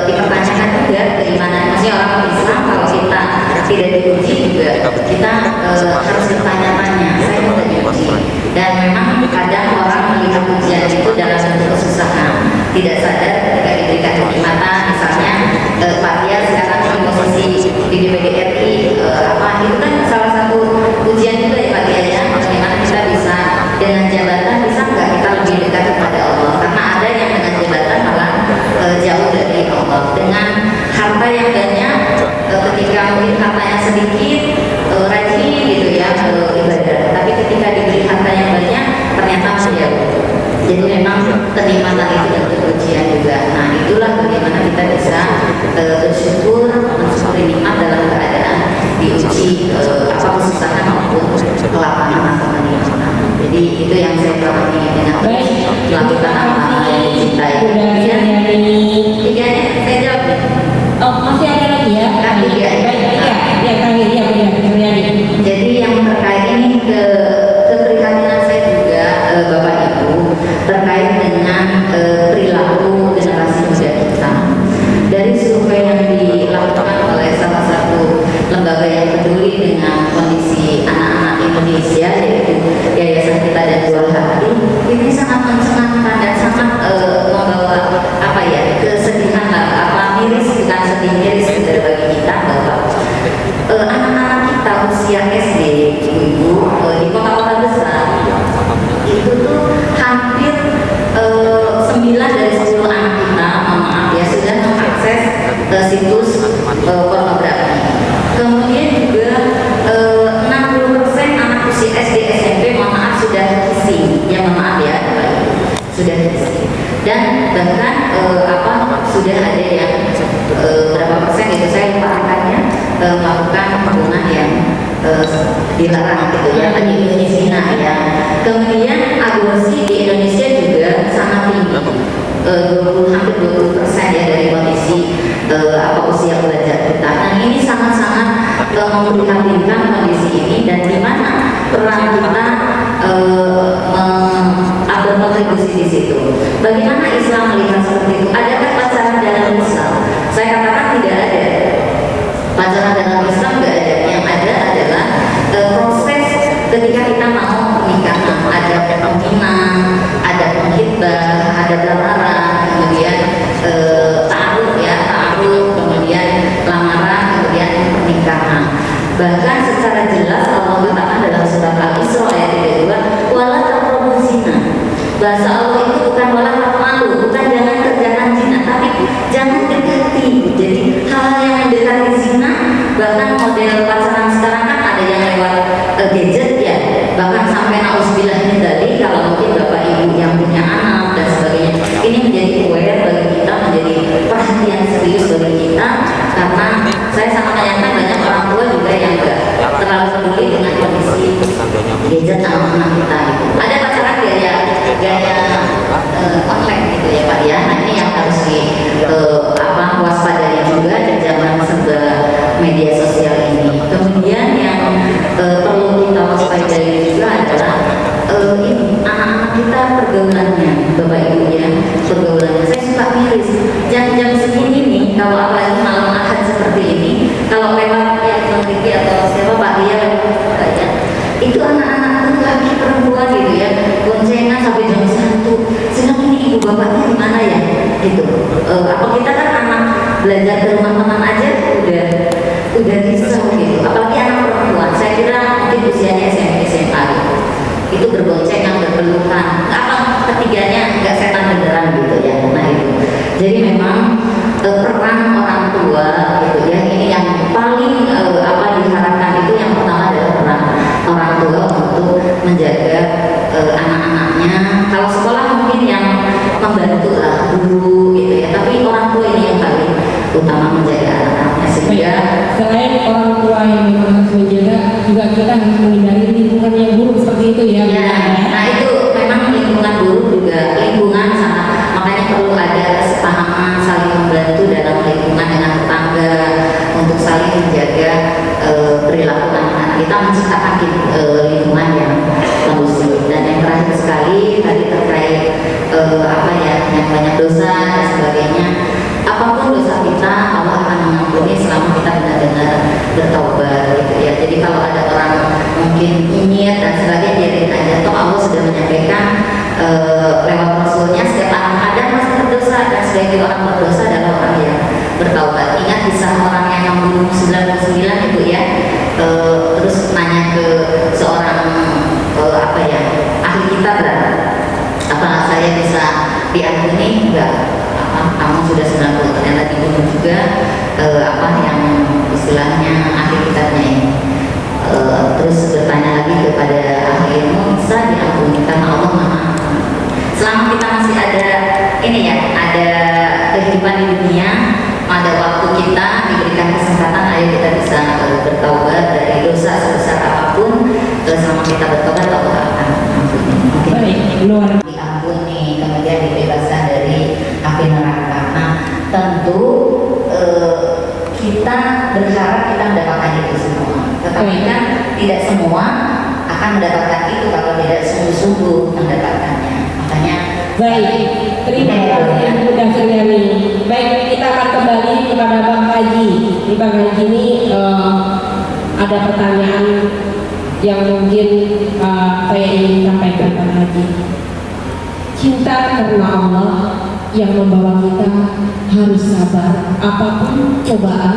dipertanyakan juga keimanan. Maksudnya orang Islam kalau kita tidak diuji juga kita harus bertanya-tanya, saya mau diuji. Dan memang kadang orang melihat ujian itu dalam bentuk kesusahan, tidak sadar ketika diberikan kenikmatan. Misalnya Pak Dia sekarang di posisi di DPD RI, itu kan salah satu ujian juga ya Pak Dia ya, bagaimana kita bisa dengan jabatan bisa nggak kita lebih dekat kepada Allah, karena ada yang dengan jabatan malah jauh dari Allah. Dengan harta yang banyak, ketika mungkin hartanya sedikit, rajin gitu ya ibadah, tapi ketika diberi harta yang banyak ternyata menjauh. Jadi memang kenikmatan itu bentuk ujian juga. Nah itulah bagaimana kita bisa bersyukur, mensyukuri nikmat dalam keadaan diuji apa kesusahan maupun kelapangan atau kenikmatan. Jadi itu yang saya pahami dengan melakukan amal yang dicintai. Kemudian tiganya saya jawab. Oh, masih ada lagi ya? Baik, ya. Terakhir ya, benar. Jadi yang terkait ini keprihatinan saya juga Bapak Ibu terkait dengan perilaku generasi muda kita. Dari survei yang dilakukan oleh salah satu lembaga yang peduli dengan kondisi anak-anak Indonesia, yaitu Yayasan Kita dan Dua Hati, ini sangat mencenangkan dan sangat membawa kesedihan lah, miris, bukan sedih, miris bagi kita bahwa anak-anak kita usia SD, ibu-ibu di kota-kota besar itu tuh hampir 9 dari 10 anak kita, maaf ya, sudah mengakses situs pornografi. Kemudian juga 60% anak usia SD SMP maaf sudah kissing, ya maaf ya, sudah kissing. Dan bahkan sudah ada yang berapa persen itu saya lupa angkanya melakukan hubungan yang dilarang gitu ya, ini zina ya. Kemudian aborsi di Indonesia juga sangat tinggi, hampir 20% ya dari kondisi usia pelajar kita. Nah ini sangat-sangat memprihatinkan kondisi ini, dan di mana peran kita berkontribusi di situ. Bagaimana Islam melihat seperti itu? Adakah pacaran dalam Islam? Saya katakan tidak ada. Pacaran dalam Islam tidak ada. Yang ada adalah proses ketika kita mau pernikahan, ada penghinan, ada penghitbah, ada lamaran, kemudian ta'aruf ya, kemudian lamaran, kemudian pernikahan. Bahkan secara jelas Allah katakan dalam surat Al-Isra ayat 32, wala taqrabuz zina. Bahasa Allah itu bukan wala taqmalu, bukan jangan kerjakan zina, tapi jangan dekati. Jadi hal yang mendekati zina, bahkan model pacaran sekarang kan ada yang lewat gadget ya, bahkan sampai nauzubillah min dzalik. Kalau mungkin bapak ibu yang punya anak dan sebagainya, ini menjadi aware bagi kita, menjadi perhatian serius bagi kita, karena saya sangat menyayangkan banyak orang tua juga yang enggak terlalu peduli dengan kondisi gadget anak-anak kita gitu. Ada pacaran gaya online gitu ya Pak ya. Nah ini yang harus waspadai juga di zaman serba media sosial ini. Kemudian yang perlu kita waspadai juga adalah ini anak-anak kita pergaulannya, Bapak Ibu ya, pergaulannya. Saya suka miris jam-jam segini nih, kalau apalagi malam Ahad seperti ini, kalau lewat yang Menteri atau siapa Pak Dia ya, itu anak-anak laki perempuan gitu ya, boncengan sampai jam 1. Sedang ini ibu bapaknya di mana ya? Gitu. Apa kita kan anak belajar ke rumah teman aja udah bisa gitu. Apalagi anak perempuan. Saya kira mungkin usianya SMP SMA gitu. Itu berboncengan, berpelukan. Apa ketiganya nggak setan beneran gitu ya. Nah itu. Jadi memang peran orang tua gitu ya, ini yang paling diharapkan itu yang pertama adalah peran orang tua untuk menjaga anak-anaknya mungkin yang membantu lah guru gitu ya, tapi orang tua ini yang paling utama menjaga anak-anaknya sehingga Selain orang tua yang memang harus menjaga, juga kita harus menghindari lingkungan yang buruk seperti itu ya. ya, nah itu memang lingkungan buruk juga lingkungan sama, makanya perlu ada kesepahaman saling membantu dalam lingkungan dengan tetangga untuk saling menjaga perilaku anak-anak kita, menciptakan lingkungan yang kondusif. Dan yang terakhir sekali tadi terkait apa ya, yang banyak dosa dan sebagainya. Apapun dosa kita, Allah akan mengampuni selama kita benar-benar bertaubat gitu ya. Jadi kalau ada orang mungkin nyinyir dan sebagainya, biarin aja. Toh Allah sudah menyampaikan lewat Rasulnya setiap anak Adam pasti berdosa, dan sebagai orang berdosa adalah orang yang bertaubat. Ingat kisah orang yang membunuh 99 itu ya. Terus nanya ke seorang apa ya, ahli kitab lah, apakah saya bisa diampuni? Enggak, kamu sudah 90, ternyata dibunuh juga apa yang istilahnya ahli kitabnya ini. Terus bertanya lagi kepada ahli ilmu, bisa diampuni karena Allah Maha. Selama kita masih ada ini ya, ada kehidupan di dunia, ada waktu kita diberikan kesempatan, ayo kita bisa bertaubat dari dosa sebesar apapun. Selama kita bertobat, Allah akan ampuni. Baik, luar Diampuni, kemudian dibebaskan dari api neraka. Nah, tentu kita berharap kita mendapatkan itu semua, tetapi kan tidak semua akan mendapatkan itu kalau tidak sungguh-sungguh mendapatkannya. Makanya baik, terima kasih Bunda Suryani. Baik, kita akan kembali kepada Bang Haji. Di Bang Haji ini ada pertanyaan yang mungkin saya ingin sampaikan Bang Haji. Cinta karena Allah yang membawa kita harus sabar apapun cobaan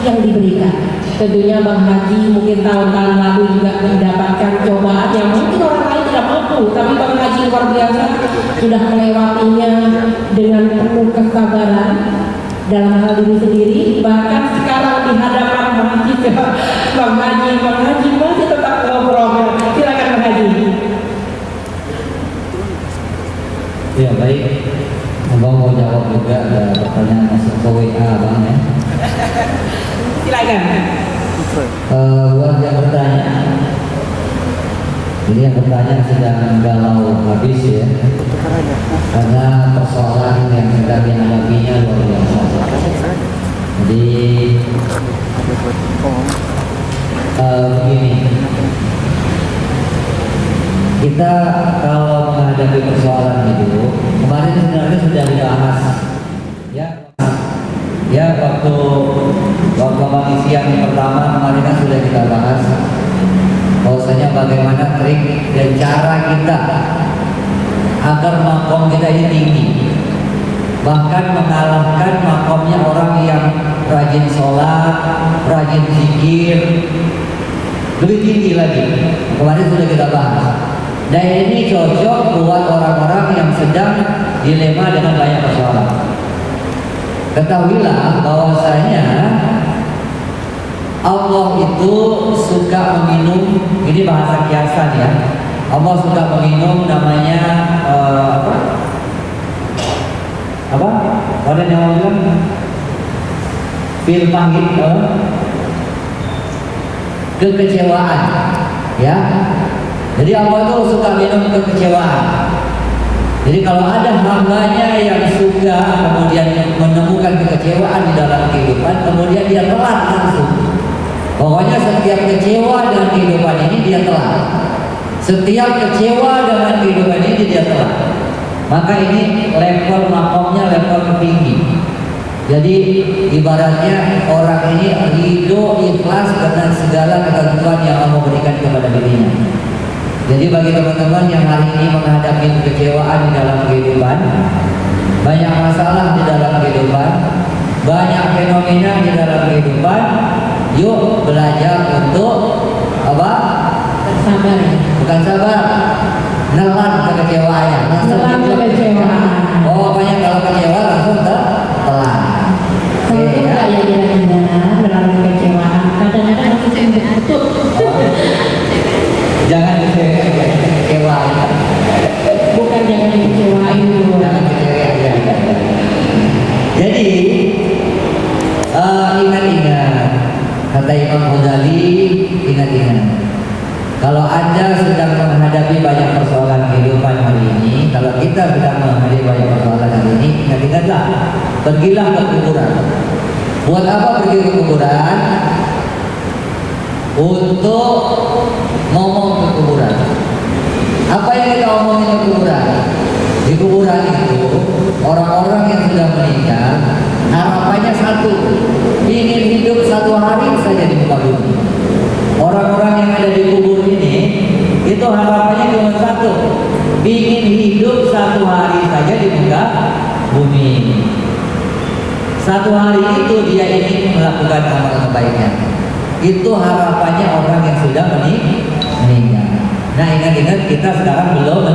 yang diberikan. Tentunya Bang Haji mungkin tahun-tahun lalu juga mendapatkan cobaan yang mungkin orang lain tidak mampu, tapi Bang Haji luar biasa sudah melewatinya dengan penuh kesabaran dalam hal ini sendiri. Bahkan sekarang di hadapan Bang Haji masih tetap ngobrol. Silakan Bang Haji. Ya baik, Abang mau jawab juga, ada pertanyaan masuk ke WA Bang ya. Silakan. Buat yang bertanya, ini yang bertanya sedang galau habis ya, karena persoalan yang sedang dihadapinya luar biasa. Jadi begini, kita kalau menghadapi persoalan itu, kemarin sebenarnya sudah dibahas ya waktu pagi siang yang pertama kemarin kan sudah kita bahas bahwasanya bagaimana trik dan cara kita agar makom kita ini tinggi, bahkan mengalahkan makomnya orang yang rajin sholat, rajin zikir, lebih tinggi lagi. Kemarin sudah kita bahas. Dan ini cocok buat orang-orang yang sedang dilema dengan banyak persoalan. Ketahuilah bahwasanya Allah itu suka meminum, ini bahasa kiasan ya. Allah suka meminum namanya apa? Ada yang bilang pil pahit, kekecewaan, ya. Jadi Allah itu suka minum kekecewaan. Jadi kalau ada hambanya yang suka kemudian menemukan kekecewaan di dalam kehidupan, kemudian dia telat langsung. Pokoknya setiap kecewa dengan kehidupan ini dia telat. Setiap kecewa dengan kehidupan ini dia telat. Maka ini level makomnya level tertinggi. Jadi ibaratnya orang ini ridho ikhlas dengan segala ketentuan yang Allah berikan kepada dirinya. Jadi bagi teman-teman yang hari ini menghadapi kekecewaan di dalam kehidupan, banyak masalah di dalam kehidupan, banyak fenomena di dalam kehidupan, yuk belajar untuk apa? Sabar. Bukan sabar, nelan kekecewaannya. Nelan kekecewaan. Oh, banyak kalau kecewa langsung telan. Kalau itu Ya. ya benar-benar nelan kekecewaan. Kadang-kadang masih betul. Jangan kecewa. Bukan jangan dikecewain, riwayat persoalan hari ini, ingat-ingatlah, pergilah ke kuburan. Buat apa pergi ke kuburan? Untuk ngomong ke kuburan. Apa yang kita omongin ke kuburan? Di kuburan itu orang-orang yang sudah meninggal harapannya satu, ingin hidup satu hari saja di muka bumi. Orang-orang yang ada di kubur ini itu harapannya cuma satu, ingin hidup satu hari saja di muka bumi. Satu hari itu dia ingin melakukan amal kebaikan. Itu harapannya orang yang sudah meninggal. Nah, ingat-ingat kita sekarang belum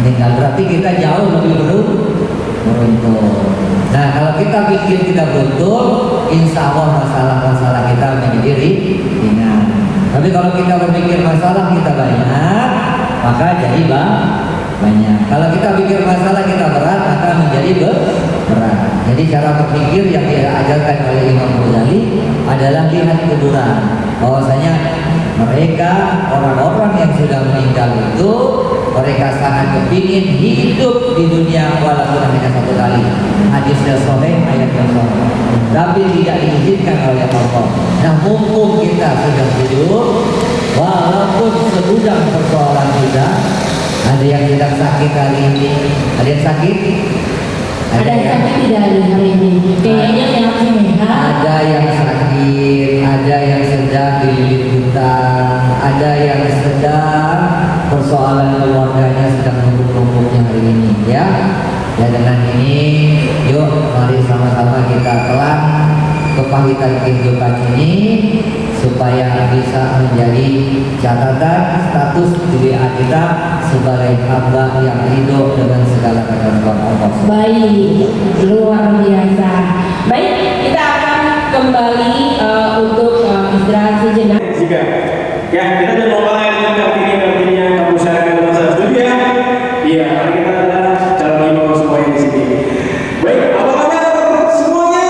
meninggal, berarti kita jauh lebih beruntung. Nah, kalau kita pikir kita beruntung, insya Allah masalah-masalah kita menjadi ringan. Tapi kalau kita berpikir masalah kita banyak, maka jadi banyak. Kalau kita pikir masalah kita berat, maka menjadi berat. Jadi cara berpikir yang diajarkan oleh Imam Ghazali adalah lihat kuburan. Bahwasanya mereka orang-orang yang sudah meninggal itu mereka sangat kepingin hidup di dunia walaupun hanya satu kali. Hadisnya sahih, ayatnya sahih. Tapi tidak diizinkan oleh Allah. Nah, mumpung kita sudah hidup, walaupun segudang persoalan sudah, ada yang sedang sakit hari ini, ada yang sakit. Ada yang sakit tidak hari ini? Kayaknya sehat. Ada yang sakit, ada yang sedang dililit hutang, ada yang sedang persoalan keluarganya sedang numpuk-numpuknya hari ini, ya. Ya, dengan ini, yuk mari sama-sama kita telan kepahitan kehidupan ini supaya bisa menjadi catatan status diri kita sebagai hamba yang ridho dengan segala ketentuan Allah. Baik, luar biasa. Baik, kita akan kembali untuk istirahat sejenak. Jika ya kita sudah mulai dengan kartini-kartininya kamu masyarakat masa studi ya. Iya, mari kita adalah calon imam semuanya di sini. Baik, apa kabar semuanya?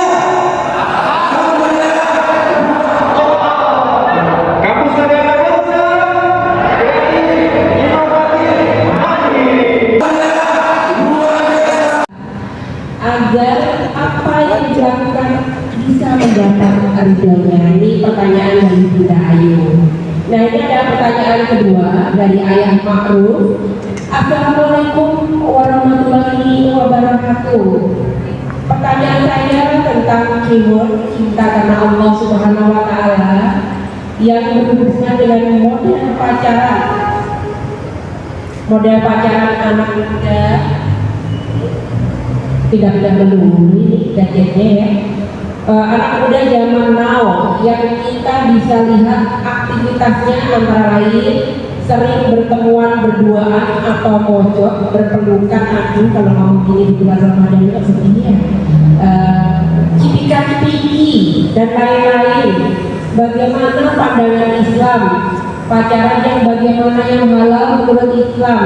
Kampus Sarjana Bangsa. Agar apa yang dilakukan bisa mendapat ridhonya. Ini pertanyaan dari Bunda Ayu. Nah, ini ada pertanyaan kedua dari Ayah Ma'ruf. Assalamualaikum warahmatullahi wabarakatuh. Pertanyaan saya tentang keyword cinta karena Allah Subhanahu wa Ta'ala yang berhubungan dengan model pacaran anak muda. Tidak menunggu ini gadgetnya ya. Anak muda zaman now yang kita bisa lihat aktivitasnya antara lain sering bertemuan berduaan atau pojok berpelukan. Aduh, kalau mau gini di bulan Ramadan itu seperti ya, cipika-cipiki dan lain-lain. Bagaimana pandangan Islam pacaran yang bagaimana yang halal menurut Islam?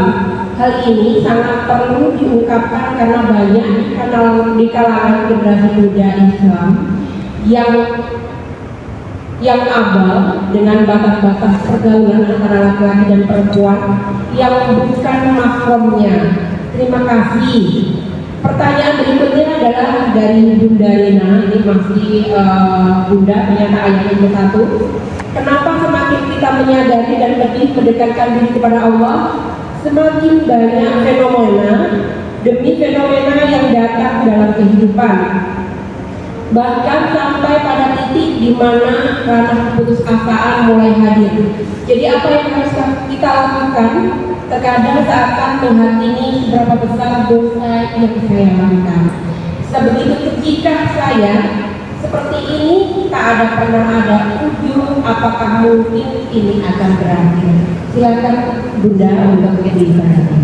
Hal ini sangat perlu diungkapkan karena banyak di kalangan generasi muda Islam yang abal dengan batas-batas pergaulan antara laki-laki dan perempuan yang bukan mahramnya. Terima kasih. Pertanyaan berikutnya adalah dari Bunda Rina. Ini masih Bunda, ternyata ayat yang satu. Kenapa semakin kita menyadari dan lebih mendekatkan diri kepada Allah, semakin banyak fenomena demi fenomena yang datang dalam kehidupan, bahkan sampai pada titik di mana ranah keputusasaan mulai hadir. Jadi apa yang harus kita lakukan? Terkadang seakan menghakimi seberapa besar dosa yang saya lakukan. Sebegitu ketika saya seperti ini, tak pernah ada ujung. Apakah mungkin ini akan berakhir? Silakan Bunda untuk dibantu.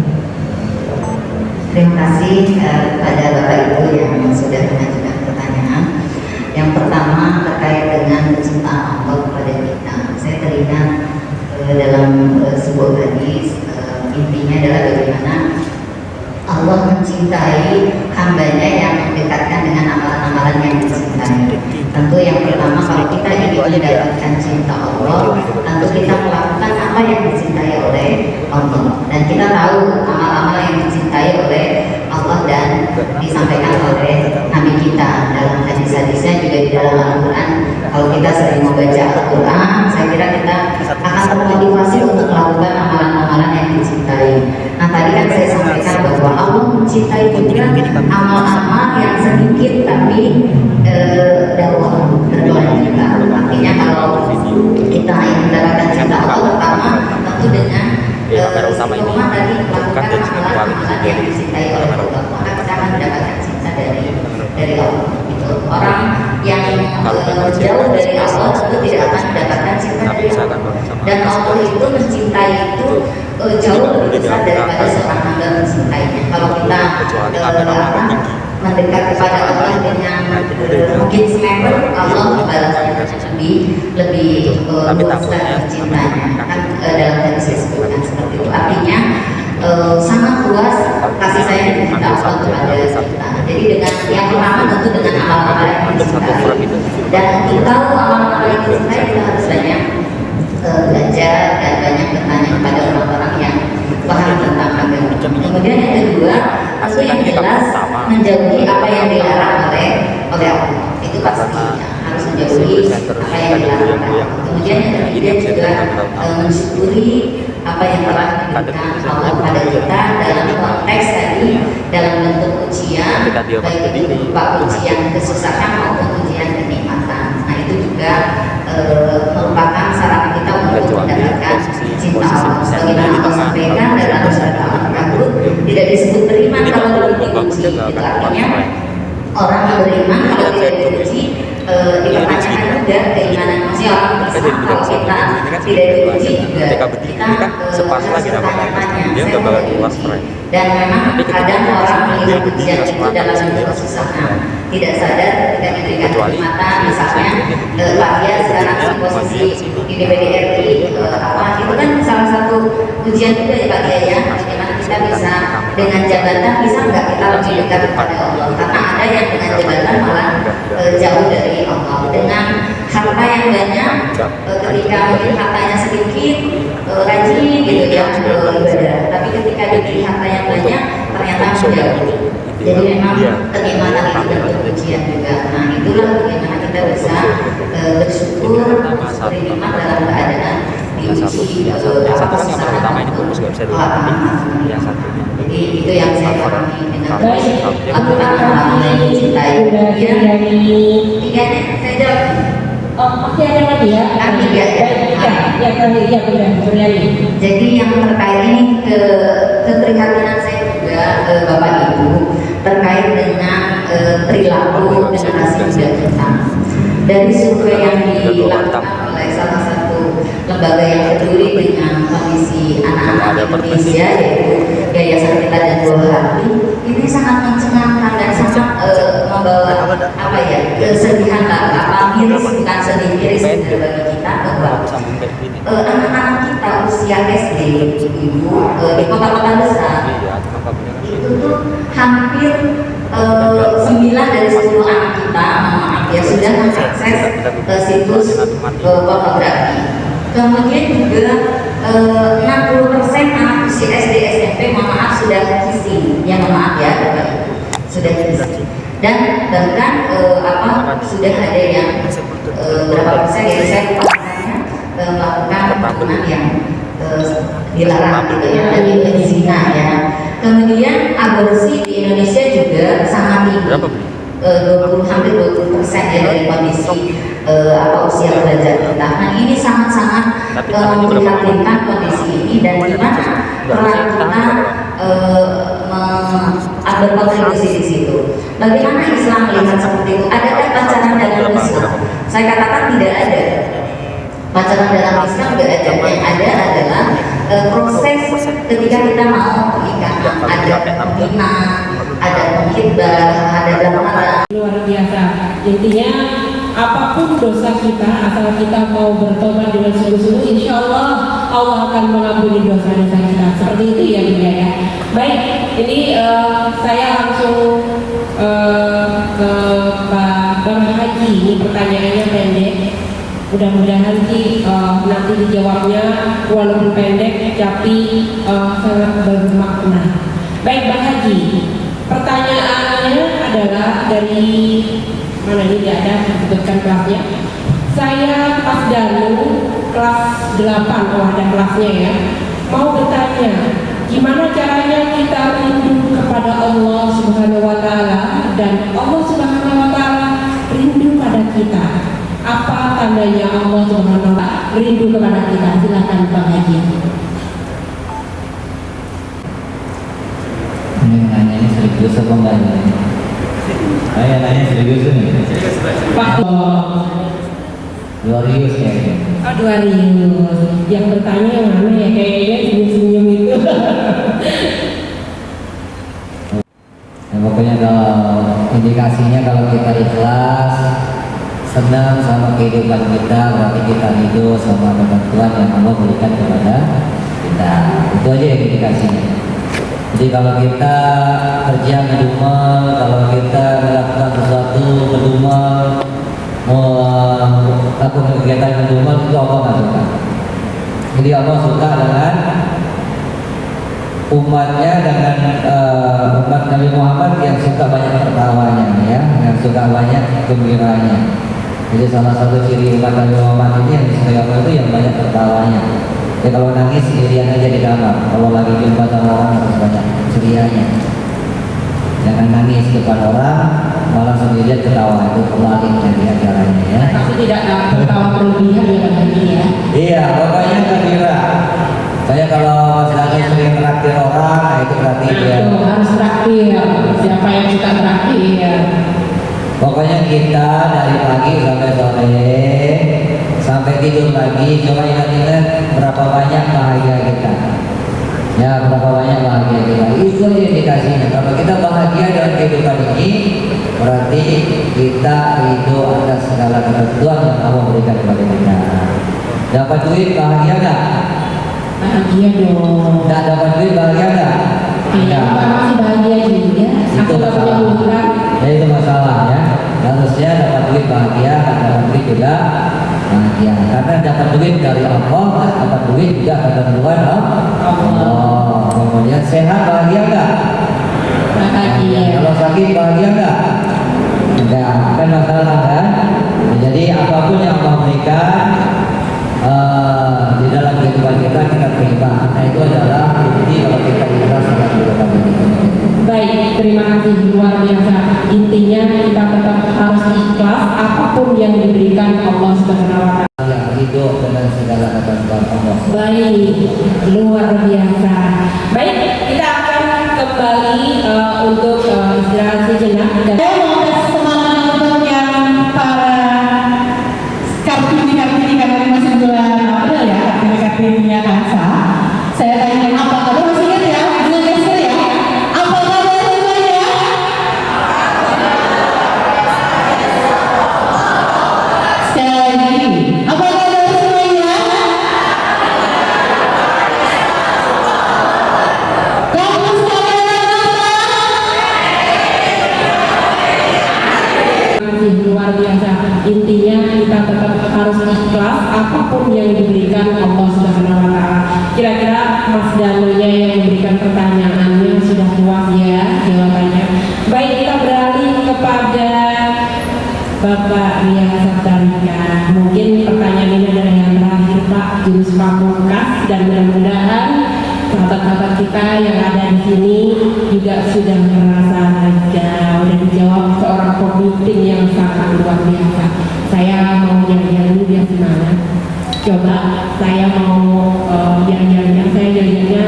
Terima kasih kepada Bapak Ibu yang sudah mengajukan pertanyaan. Yang pertama terkait dengan kecintaan Allah kepada kita. Saya teringat dalam sebuah hadis, intinya adalah bagaimana Allah mencintai hambanya yang mendekatkan dengan amalan-amalan yang dicintai. Tentu yang pertama, kalau kita ingin mendapatkan cinta Allah, tentu kita melakukan apa yang dicintai oleh Allah. Dan kita tahu amal-amal yang dicintai oleh disampaikan oleh Nabi kita dalam hadis-hadisnya, juga di dalam Al-Quran. Kalau kita sering membaca Al-Quran, saya kira kita akan termotivasi untuk melakukan amalan-amalan yang dicintai. Nah, tadi kan saya sampaikan bahwa Allah mencintai juga amal-amal yang sedikit tapi dakwah berkelanjutan. Artinya kalau kita ingin mendapatkan cinta Allah, pertama tentu dengan istiqomah tadi melakukan amalan-amalan yang dicintai oleh Allah, maka kita akan mendapatkan cinta dari Allah. Itu orang yang jauh dari Allah tentu tidak akan mendapatkan cinta dari Allah. Dan Allah itu mencintai itu jauh lebih besar daripada seorang hamba mencintainya. Kalau kita mendekat kepada Allah dengan mungkin semeter, Allah membalasnya lebih luas dan cintanya. Kan dalam hadis disebutkan seperti itu. Artinya sangat luas kasih sayang yang kita Allah kepada kita. Jadi dengan yang pertama tentu dengan amal-amal yang dicintai. Dan untuk tahu amal-amal yang dicintai, kita harus banyak belajar dan banyak bertanya kepada orang-orang yang paham tentang agama. Kemudian yang kedua, tentu yang jelas menjauhi apa yang dilarang oleh Allah. Itu pasti harus menjauhi apa yang dilarang oleh Allah. Kemudian yang ketiga juga mensyukuri apa yang telah diberikan Allah pada kita dalam konteks tadi, dalam bentuk ujian, baik itu berupa ujian kesusahan maupun ujian kenikmatan. Nah, itu juga merupakan sarana kita untuk mendapatkan cinta Allah. Sebagaimana Allah sampaikan dalam surat Al-Ankabut, tidak disebut beriman kalau tidak diuji. Itu artinya orang yang beriman kalau tidak diuji, dipertanyakan juga keimanan manusia. Orang Islam kalau kita tidak diuji juga kita bertanya-tanya. Dan memang kadang orang melihat ujian itu dalam bentuk kesusahan, tidak sadar ketika diberikan kenikmatan, misalnya Lakia sekarang di posisi di DPD RI itu kan salah satu ujian juga ya Pak Kia ya, bagaimana kita bisa dengan jabatan bisa nggak kita lebih dekat kepada Allah, karena ada yang dengan jabatan malah jauh dari Allah. Dengan harta yang banyak, ketika mungkin hartanya sedikit, rajin gitu ya ibadah, tapi ketika diberi harta yang banyak ternyata menjauh. Jadi memang kenikmatan itu bentuk ujian juga. Nah, itulah bagaimana kita bisa bersyukur nikmat dalam keadaan diuji Jadi itu yang saya pahami dengan lakukan amal yang dicintai. Tiga saya jawab. Masih ada lagi ya? Tiga ya. Jadi yang terkait ini keprihatinan saya juga Bapak Ibu terkait dengan perilaku generasi muda kita. Dari survei yang dilakukan oleh salah satu lembaga yang peduli dengan kondisi anak-anak Indonesia, yaitu Yayasan Kita dan Buah Hati, ini sangat mencengangkan dan sangat membawa kesedihan miris, bukan sedih miris bagi kita bahwa anak-anak kita usia SD Ibu di kota-kota besar itu tuh hampir 9 dari 10 anak kita ya sudah mengakses situs pornografi. Kemudian juga 60% anak usia SD SMP sudah kissing, ya maaf ya sudah kissing. Dan bahkan sudah ada yang berapa persen ya saya lupa melakukan hubungan yang dilarang gitu ya, lagi zina ya. Kemudian aborsi di Indonesia juga sangat tinggi, hampir 20% ya dari kondisi usia pelajar kita. Nah, ini sangat-sangat memprihatinkan kondisi ini, dan dimana peran kita berkontribusi di situ. Bagaimana Islam melihat seperti itu? Adakah pacaran dalam Islam? Saya katakan tidak ada. Pacaran dalam Islam tidak ada. Yang ada adalah proses ketika kita mau pernikahan, ada pembina, ada penghibah, ada gambaran. Luar biasa. Intinya apapun dosa kita, asal kita mau bertobat dengan sungguh-sungguh, insya Allah Allah akan mengampuni dosa-dosa kita. Seperti itu ya Bunda ya. Baik, ini saya langsung ke Pak Haji. Ini pertanyaannya pendek. Mudah-mudahan sih nanti dijawabnya walaupun pendek tapi sangat bermakna. Baik Pak Haji, pertanyaan dari mana ini tidak ada disebutkan kelasnya. Saya Mas Danu kelas 8, oh ada kelasnya ya. Mau bertanya, gimana caranya kita rindu kepada Allah Subhanahu wa taala dan Allah Subhanahu wa taala rindu pada kita? Apa tandanya Allah Subhanahu wa taala rindu kepada kita? Silakan Pak Haji. Ini nanya ini serius apa enggak ini? Saya nanya serius nih. Pak Glorious ya. Aduh Arius, yang bertanya yang mana ya, kayaknya senyum-senyum itu. Ya, pokoknya kalau indikasinya kalau kita ikhlas, senang sama kehidupan kita, berarti kita hidup sama ketentuan yang Allah berikan kepada kita. Itu aja yang indikasinya. Jadi kalau kita kerja ngedumel, kalau kita melakukan sesuatu ngedumel, melakukan kegiatan ngedumel, itu Allah nggak suka. Jadi Allah suka dengan umatnya, dengan umat Nabi Muhammad yang suka banyak tertawanya, ya, yang suka banyak gembiranya. Jadi salah satu ciri umat Nabi Muhammad ini yang disukai Allah itu yang banyak tertawanya. Ya kalau nangis sendirian aja di kamar, kalau lagi jumpa sama orang harus banyak cerianya. Jangan nangis depan orang, malah sendirian ketawa, itu pelatih dari acaranya ya. Tapi tidak tertawa berlebihan ya Pak Haji ya. Iya, pokoknya gembira. Saya kalau misalnya sering traktir orang, nah itu berarti dia. Itu harus traktir. Siapa yang suka traktir? Pokoknya kita dari pagi sampai sore, sampai tidur lagi, coba ingat-ingat berapa banyak bahagia kita. Ya, berapa banyak bahagia kita. Itu aja indikasinya. Kalau kita bahagia dalam kehidupan ini, berarti kita hidup atas segala ketentuan yang Allah berikan kepada kita. Dapat duit bahagia nggak? Bahagia dong. Nggak dapat duit bahagia nggak? Iya, Bapak masih bahagia juga. Aku Itu tak punya masalah. hutang. Ya itu masalahnya. Harusnya dapat duit bahagia, dapat duit juga bahagia. Karena dapat duit dari Allah, dapat duit juga ketentuan Allah. Kemudian sehat bahagia nggak? Bahagia. Kalau sakit bahagia nggak? Enggak, kan masalah kan? Jadi apapun yang Allah berikan di dalam kehidupan kita terima. Nah itu adalah bukti kalau kita ikhlas dalam kehidupan ini. Baik, terima kasih luar biasa. Intinya kita tetap harus ikhlas apapun yang diberikan Allah Subhanahu wa taala. Yang hidup dengan segala ketentuan Allah. Baik, luar biasa. Baik, kita akan kembali untuk istirahat sejenak. Saya mau kasih semangat untuk yang para kartini karena masih bulan April ya, kartini-kartininya Kansa. Saya tanya apa kabar, masih ingat ya? Dengan gestur ya? Apa kabar semuanya? Sekali lagi, apa kabar semuanya? Kamu sekalian masih luar biasa. Intinya kita tetap harus ikhlas apapun yang diberikan Allah Subhanahu wa taala. Kira-kira Mas Danunya yang memberikan pertanyaannya sudah puas ya jawabannya. Baik, kita beralih kepada Bapak Ria Sabtarika. Mungkin pertanyaan ini adalah yang terakhir Pak, jurus pamungkas, dan mudah-mudahan sahabat-sahabat kita yang ada di sini juga sudah merasa lega. Udah dijawab seorang pemimpin yang sangat luar biasa. Saya mau jalan-jalan dulu biar gimana? Coba saya mau jalan-jalan, saya jalan-jalannya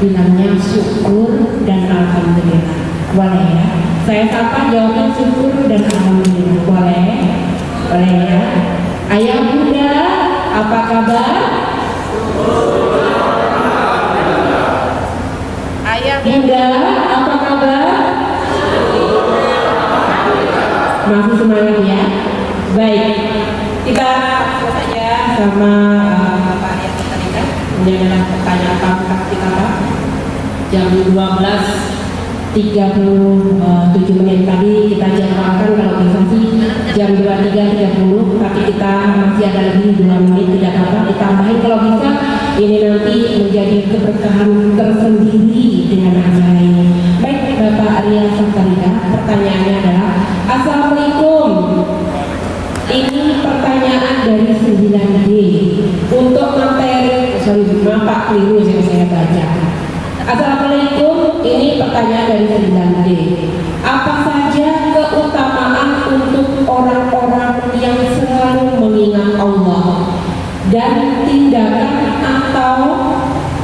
bilangnya syukur dan alhamdulillah. Boleh ya? Saya sapa jawabnya syukur dan alhamdulillah. Boleh? Boleh ya? Ayah Bunda, apa kabar? Ayah Bunda, apa kabar? Masih semangat ya? Baik, kita langsung saja sama Pak Ria Sabtarika. Ini adalah pertanyaan pamungkas kita Pak. Jam 12.37 menit tadi kita jadwalkan kalau bisa sih jam 23.30, tapi kita masih ada lebih 2 menit, tidak apa-apa ditambahin kalau bisa. Ini nanti menjadi keberkahan tersendiri dengan acara ini. Baik Bapak Ria Sabtarika, pertanyaannya adalah dari 9D untuk materi, maaf Pak, keliru yang saya baca. Assalamualaikum, ini pertanyaan dari 9D. Apa saja keutamaan untuk orang-orang yang selalu mengingat Allah, dan tindakan atau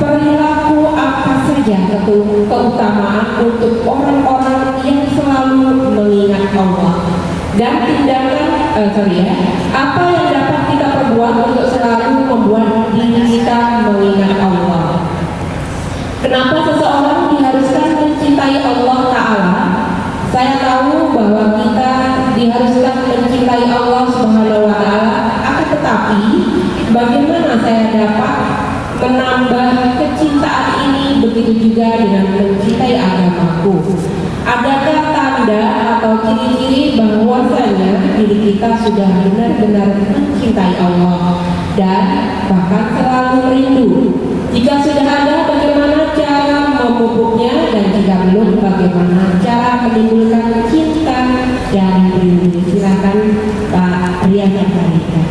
perilaku apa saja keutamaan untuk orang-orang yang selalu mengingat Allah, dan tindakan apa yang dapat kita perbuat untuk selalu membuat diri kita mengingat Allah. Kenapa seseorang diharuskan mencintai Allah Ta'ala? Saya tahu bahwa kita diharuskan mencintai Allah Subhanahu wa Ta'ala, akan tetapi bagaimana saya dapat menambah kecintaan ini, begitu juga dengan mencintai agamaku? Adakah tanda atau ciri-ciri bahwasanya diri kita sudah benar-benar mencintai Allah dan bahkan selalu rindu? Jika sudah ada, bagaimana cara memupuknya, dan jika belum, bagaimana cara menimbulkan cinta dan rindu? Silakan Pak Rian Sarika.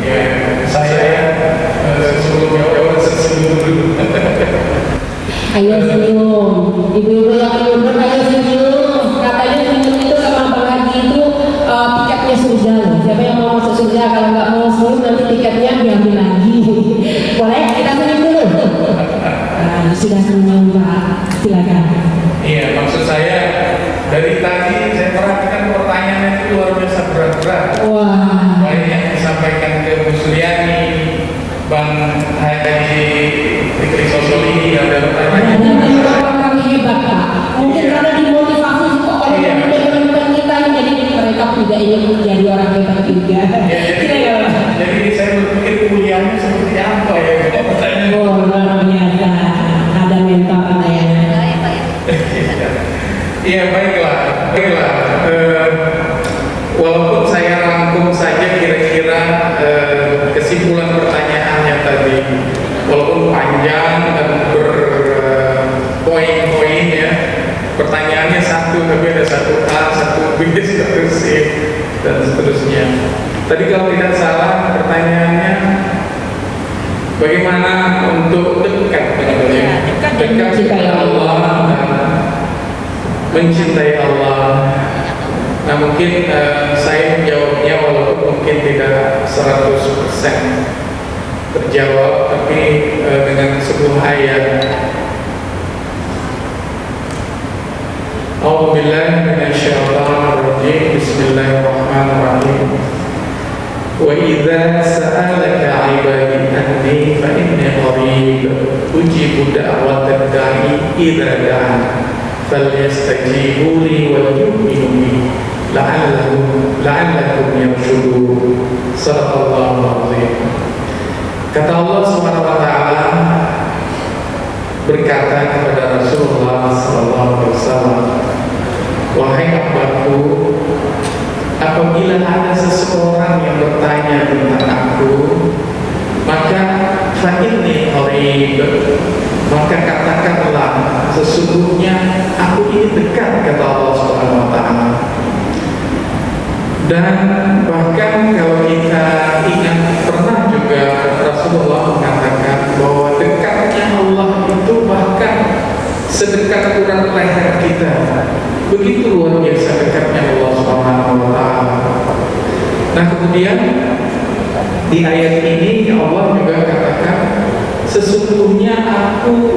Ya, saya sebelum jawab senyum dulu. Ayo senyum, ibu-ibu yang umur, ayo senyum. Katanya senyum itu sama Bang Haji itu tiketnya surga loh. Siapa yang mau masuk surga, kalau nggak mau senyum nanti tiketnya diambil lagi. Boleh kita senyum dulu? Sudah senyum Pak, silakan. Iya, maksud saya dari tadi saya perhatikan pertanyaannya itu luar biasa berat-berat. Wah. Baik yang disampaikan ke Bu Suryani, Bang Haji Fikri Sosoli, ada pertanyaan. Jadi orang hebat Pak. Mungkin karena dimotivasi oleh teman-teman kita, jadi mereka tidak ingin menjadi orang hebat juga. Jadi saya berpikir kuliahnya seperti apa ya? Pertanyaan. Oh, luar biasa. Ada mentor ya. Iya, baiklah. Walaupun saya rangkum saja kira-kira kesimpulan pertanyaannya tadi, walaupun panjang dan berpoin-poin ya, pertanyaannya satu tapi ada satu A, satu B, satu C dan seterusnya. Tadi kalau tidak salah pertanyaannya bagaimana untuk dekat kepada Allah dan mencintai Allah. Nah mungkin saya menjawabnya walaupun mungkin tidak 100% terjawab, tapi dengan sebuah ayat. A'udzubillahi minasyaitonirrajim. Bismillahirrahmanirrahim. Wa idza sa'alaka 'ibadi anni fa inni qarib ujibu da'watad da'i idza da'an falyastajibu li wal yu'minu bi la'allakum yarshudun. Shadaqallahu azim. Kata Allah Subhanahu wa taala berkata kepada Rasulullah sallallahu alaihi wasallam, wahai hambaku, apabila ada seseorang yang bertanya tentang aku, maka fa inni qarib, maka katakanlah sesungguhnya aku ini dekat, kata Allah Subhanahu wa taala. Dan bahkan kalau kita ingat, pernah juga Rasulullah mengatakan bahwa dekatnya Allah itu bahkan sedekat ukuran leher kita. Begitu luar biasa dekatnya Allah Subhanahu wa taala. Nah, kemudian di ayat ini Allah juga katakan, sesungguhnya aku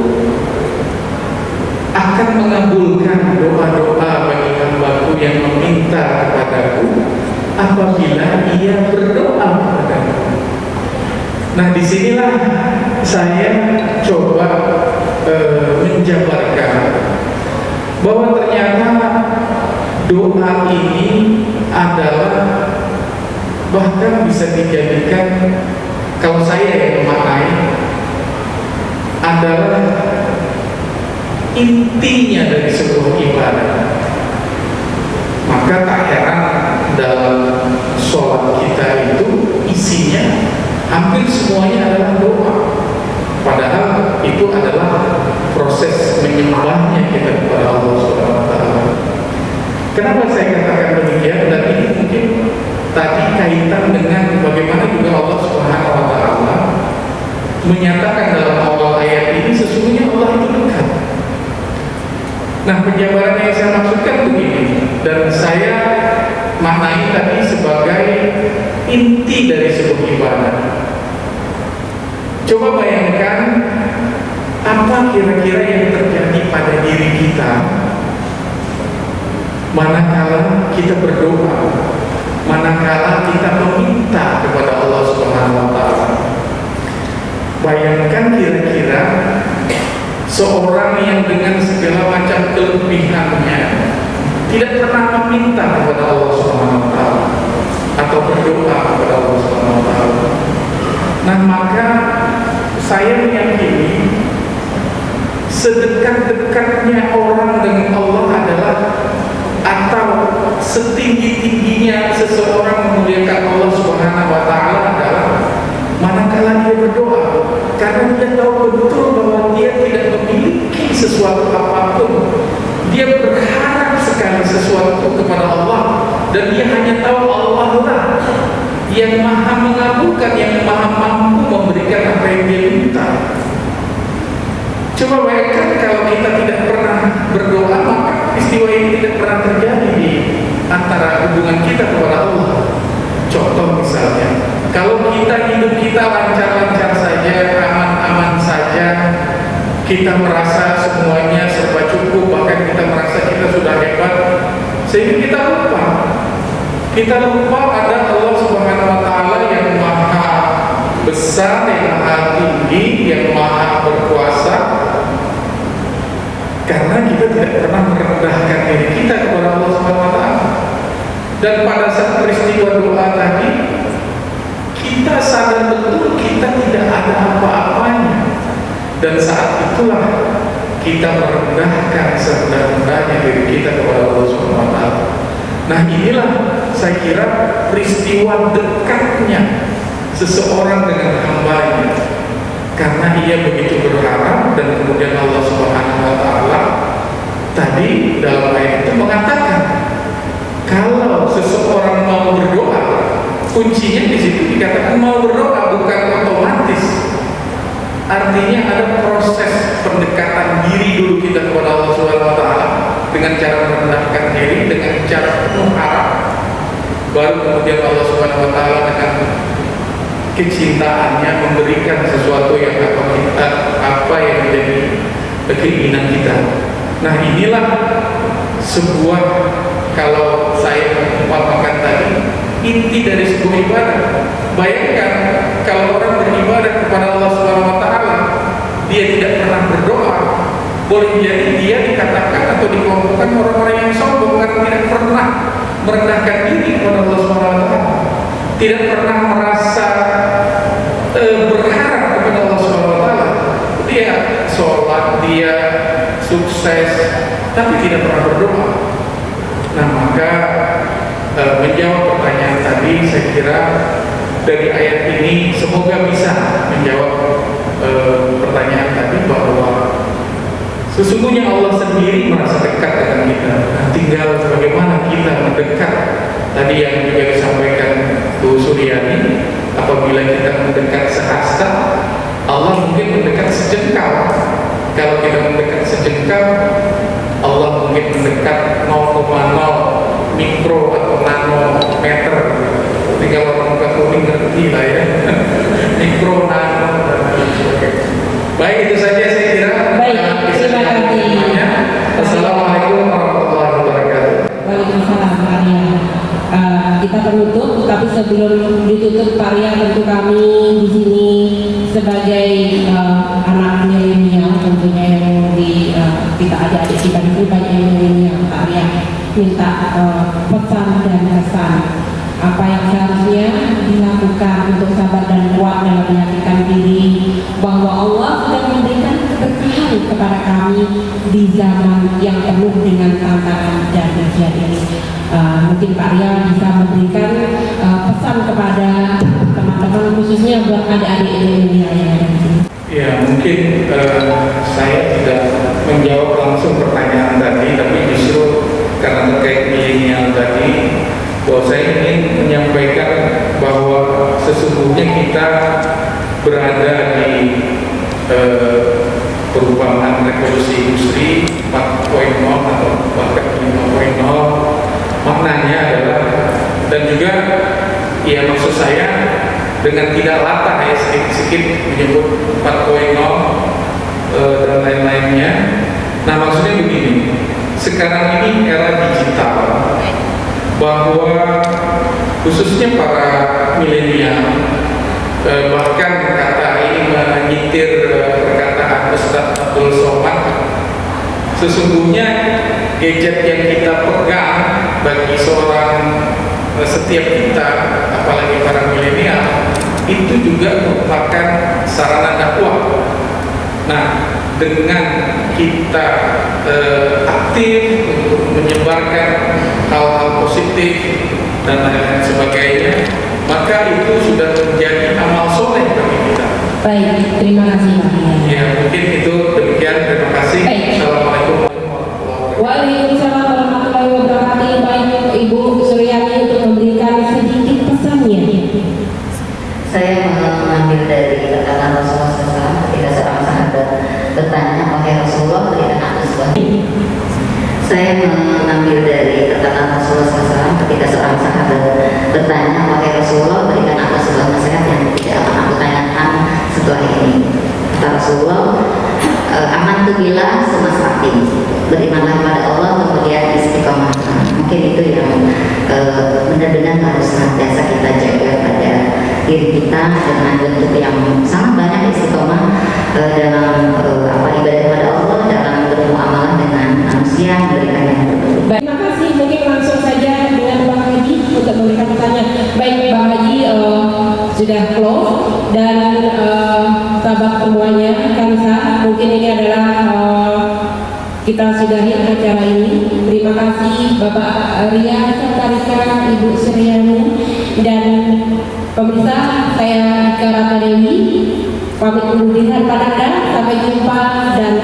akan mengabulkan doa-doa bagi hambaku yang meminta kepadaku apabila ia berdoa kepadaku. Nah, disinilah saya coba menjabarkan bahwa ternyata doa ini adalah bahkan bisa dijadikan, kalau saya yang memaknai, adalah intinya dari sebuah ibadah. Maka tak heran dalam sholat kita itu isinya hampir semuanya adalah doa. Padahal itu adalah proses menyembahnya kita kepada Allah Subhanahu wa taala. Kenapa saya katakan demikian? Dan ini mungkin tadi kaitan dengan bagaimana juga Allah Subhanahu wa taala menyatakan dalam awal ayat ini sesungguhnya Allah itu dekat. Nah, penjabaran yang saya maksudkan begini, dan saya maknai tadi sebagai inti dari sebuah ibadah. Coba bayangkan apa kira-kira yang terjadi pada diri kita manakala kita berdoa, manakala kita meminta kepada Allah Subhanahu wa taala. Bayangkan kira-kira seorang yang dengan segala macam kelebihannya tidak pernah meminta kepada Allah Subhanahu wa taala atau berdoa kepada Allah Subhanahu wa taala. Nah, maka saya meyakini sedekat-dekatnya orang dengan Allah adalah, atau setinggi-tingginya seseorang memuliakan Allah Subhanahu wa taala adalah manakala dia berdoa, karena dia tahu betul bahwa dia tidak memiliki sesuatu apapun. Dia berharap sekali sesuatu kepada Allah, dan dia hanya tahu Allah lah yang maha mengabulkan, yang maha mampu memberikan apa yang dia minta. Coba bayangkan kalau kita tidak pernah berdoa, maka peristiwa ini tidak pernah terjadi di antara hubungan kita kepada Allah. Contoh misalnya, kalau hidup kita lancar-lancar saja, aman-aman saja, kita merasa semuanya serba cukup, bahkan kita merasa kita sudah hebat, sehingga kita lupa ada Allah Subhanahu wa taala yang maha besar, yang maha tinggi, yang maha berkuasa. Karena kita tidak pernah merendahkan diri kita kepada Allah Subhanahu wa taala. Dan pada saat peristiwa doa tadi, kita sadar betul kita tidak ada apa-apanya. Dan saat itulah kita merendahkan serendah-rendahnya diri kita kepada Allah Subhanahu wa taala. Nah, inilah saya kira peristiwa dekatnya seseorang dengan hambanya, karena ia begitu berharap. Dan kemudian Allah Subhanahu wa taala tadi dalam ayat itu mengatakan, kalau seseorang mau berdoa, kuncinya di situ dikatakan mau berdoa, bukan otomatis. Artinya ada proses pendekatan diri dulu kita kepada Allah Subhanahu wa taala dengan cara merendahkan diri, dengan cara penuh harap, baru kemudian Allah Subhanahu wa taala dengan kecintaannya memberikan sesuatu yang apa yang menjadi keinginan kita. Nah, inilah sebuah, kalau saya mengumpamakan tadi, inti dari sebuah ibadah. Bayangkan kalau orang beribadah kepada Allah Subhanahu wa taala, dia tidak pernah berdoa, boleh jadi dia dikatakan atau dikelompokkan orang-orang yang sombong karena tidak pernah merendahkan diri kepada Allah Subhanahu wa taala, tidak pernah merasa berharap kepada Allah Subhanahu wa taala. Dia sholat, dia sukses, tapi tidak pernah berdoa. Nah, maka menjawab pertanyaan tadi, saya kira dari ayat ini semoga bisa menjawab pertanyaan tadi, bahwa sesungguhnya Allah sendiri merasa dekat dengan kita. Nah, tinggal bagaimana kita mendekat. Tadi yang juga disampaikan Bu Suryani, apabila kita mendekat sehasta, Allah mungkin mendekat sejengkal. Kalau kita mendekat sejengkal, Allah mungkin mendekat 0,0 mikro atau nanometer. Tinggal orang Katolik ngerti lah ya. Mikro, nano, dan lain sebagainya. Baik, itu saja saya kira. Baik, terima kasih. Assalamualaikum warahmatullahi wabarakatuh. Waalaikumsalam, Pak Ria. Kita penutup, tapi sebelum ditutup Pak Ria, tentu kami di sini sebagai anak milenial, tentunya yang kita adik-adik kita itu banyak yang milenial, Pak Ria minta pesan dan kesan apa yang seharusnya dilakukan untuk sabar dan kuat dalam meyakinkan diri bahwa Allah sudah memberikan keberkahan kepada kami di zaman yang penuh dengan tantangan dan ujian ini. Mungkin Pak Ria bisa memberikan pesan kepada teman-teman, khususnya buat adik-adik milenial yang ada di sini. Ya, mungkin saya tidak menjawab langsung pertanyaan tadi, tapi justru karena terkait milenial tadi, bahwa saya ingin menyampaikan revolusi industri 4.0 atau bahkan 5.0, maknanya adalah, dan juga ya maksud saya dengan tidak latah ya sedikit-sedikit menyebut 4.0 dan lain-lainnya. Nah maksudnya begini, sekarang ini era digital, bahwa khususnya para milenial, bahkan kata ini menyitir perkataan Ustaz Abdul Somad, sesungguhnya gadget yang kita pegang bagi setiap kita, apalagi para milenial, itu juga merupakan sarana dakwah. Nah, dengan kita aktif untuk menyebarkan hal-hal positif dan lain-lain sebagainya, maka itu sudah menjadi amal soleh bagi kita. Baik, terima kasih Pak Kiai. Ya, mungkin itu demikian. Terima kasih. Baik. Assalamualaikum warahmatullahi wabarakatuh. Waalaikumsalam warahmatullahi wabarakatuh. Baik, Ibu Suryani untuk memberikan sedikit pesannya. Saya mengambil dari kata Rasulullah SAW ketika seorang sahabat bertanya, wahai Rasulullah, berikan aku sebuah. Saya mengambil dari kata Rasulullah SAW ketika seorang sahabat bertanya, wahai Rasulullah, berikan aku sebuah nasihat yang tidak akan aku tanyakan setelah ini. Kata Rasulullah, aman tu bila semastaqim, berimanlah kepada Allah kemudian istiqomah. Mungkin itu yang benar-benar harus senantiasa kita jaga pada diri kita dengan bentuk yang sangat banyak istiqomah dalam ibadah kepada Allah, dalam bermuamalah dengan manusia, memberikan yang terbaik. Baik, terima kasih. Mungkin langsung saja dengan Bang Haji untuk memberikan pertanyaan. Baik, Bang Haji sudah close dan sahabat semuanya, Kansa, mungkin ini adalah kita sudahi acara ini. Terima kasih Bapak Ria Satarika, Ibu Suryani, dan pemirsa. Saya Dika Rata Dewi pamit undur diri pada Anda. Sampai jumpa dan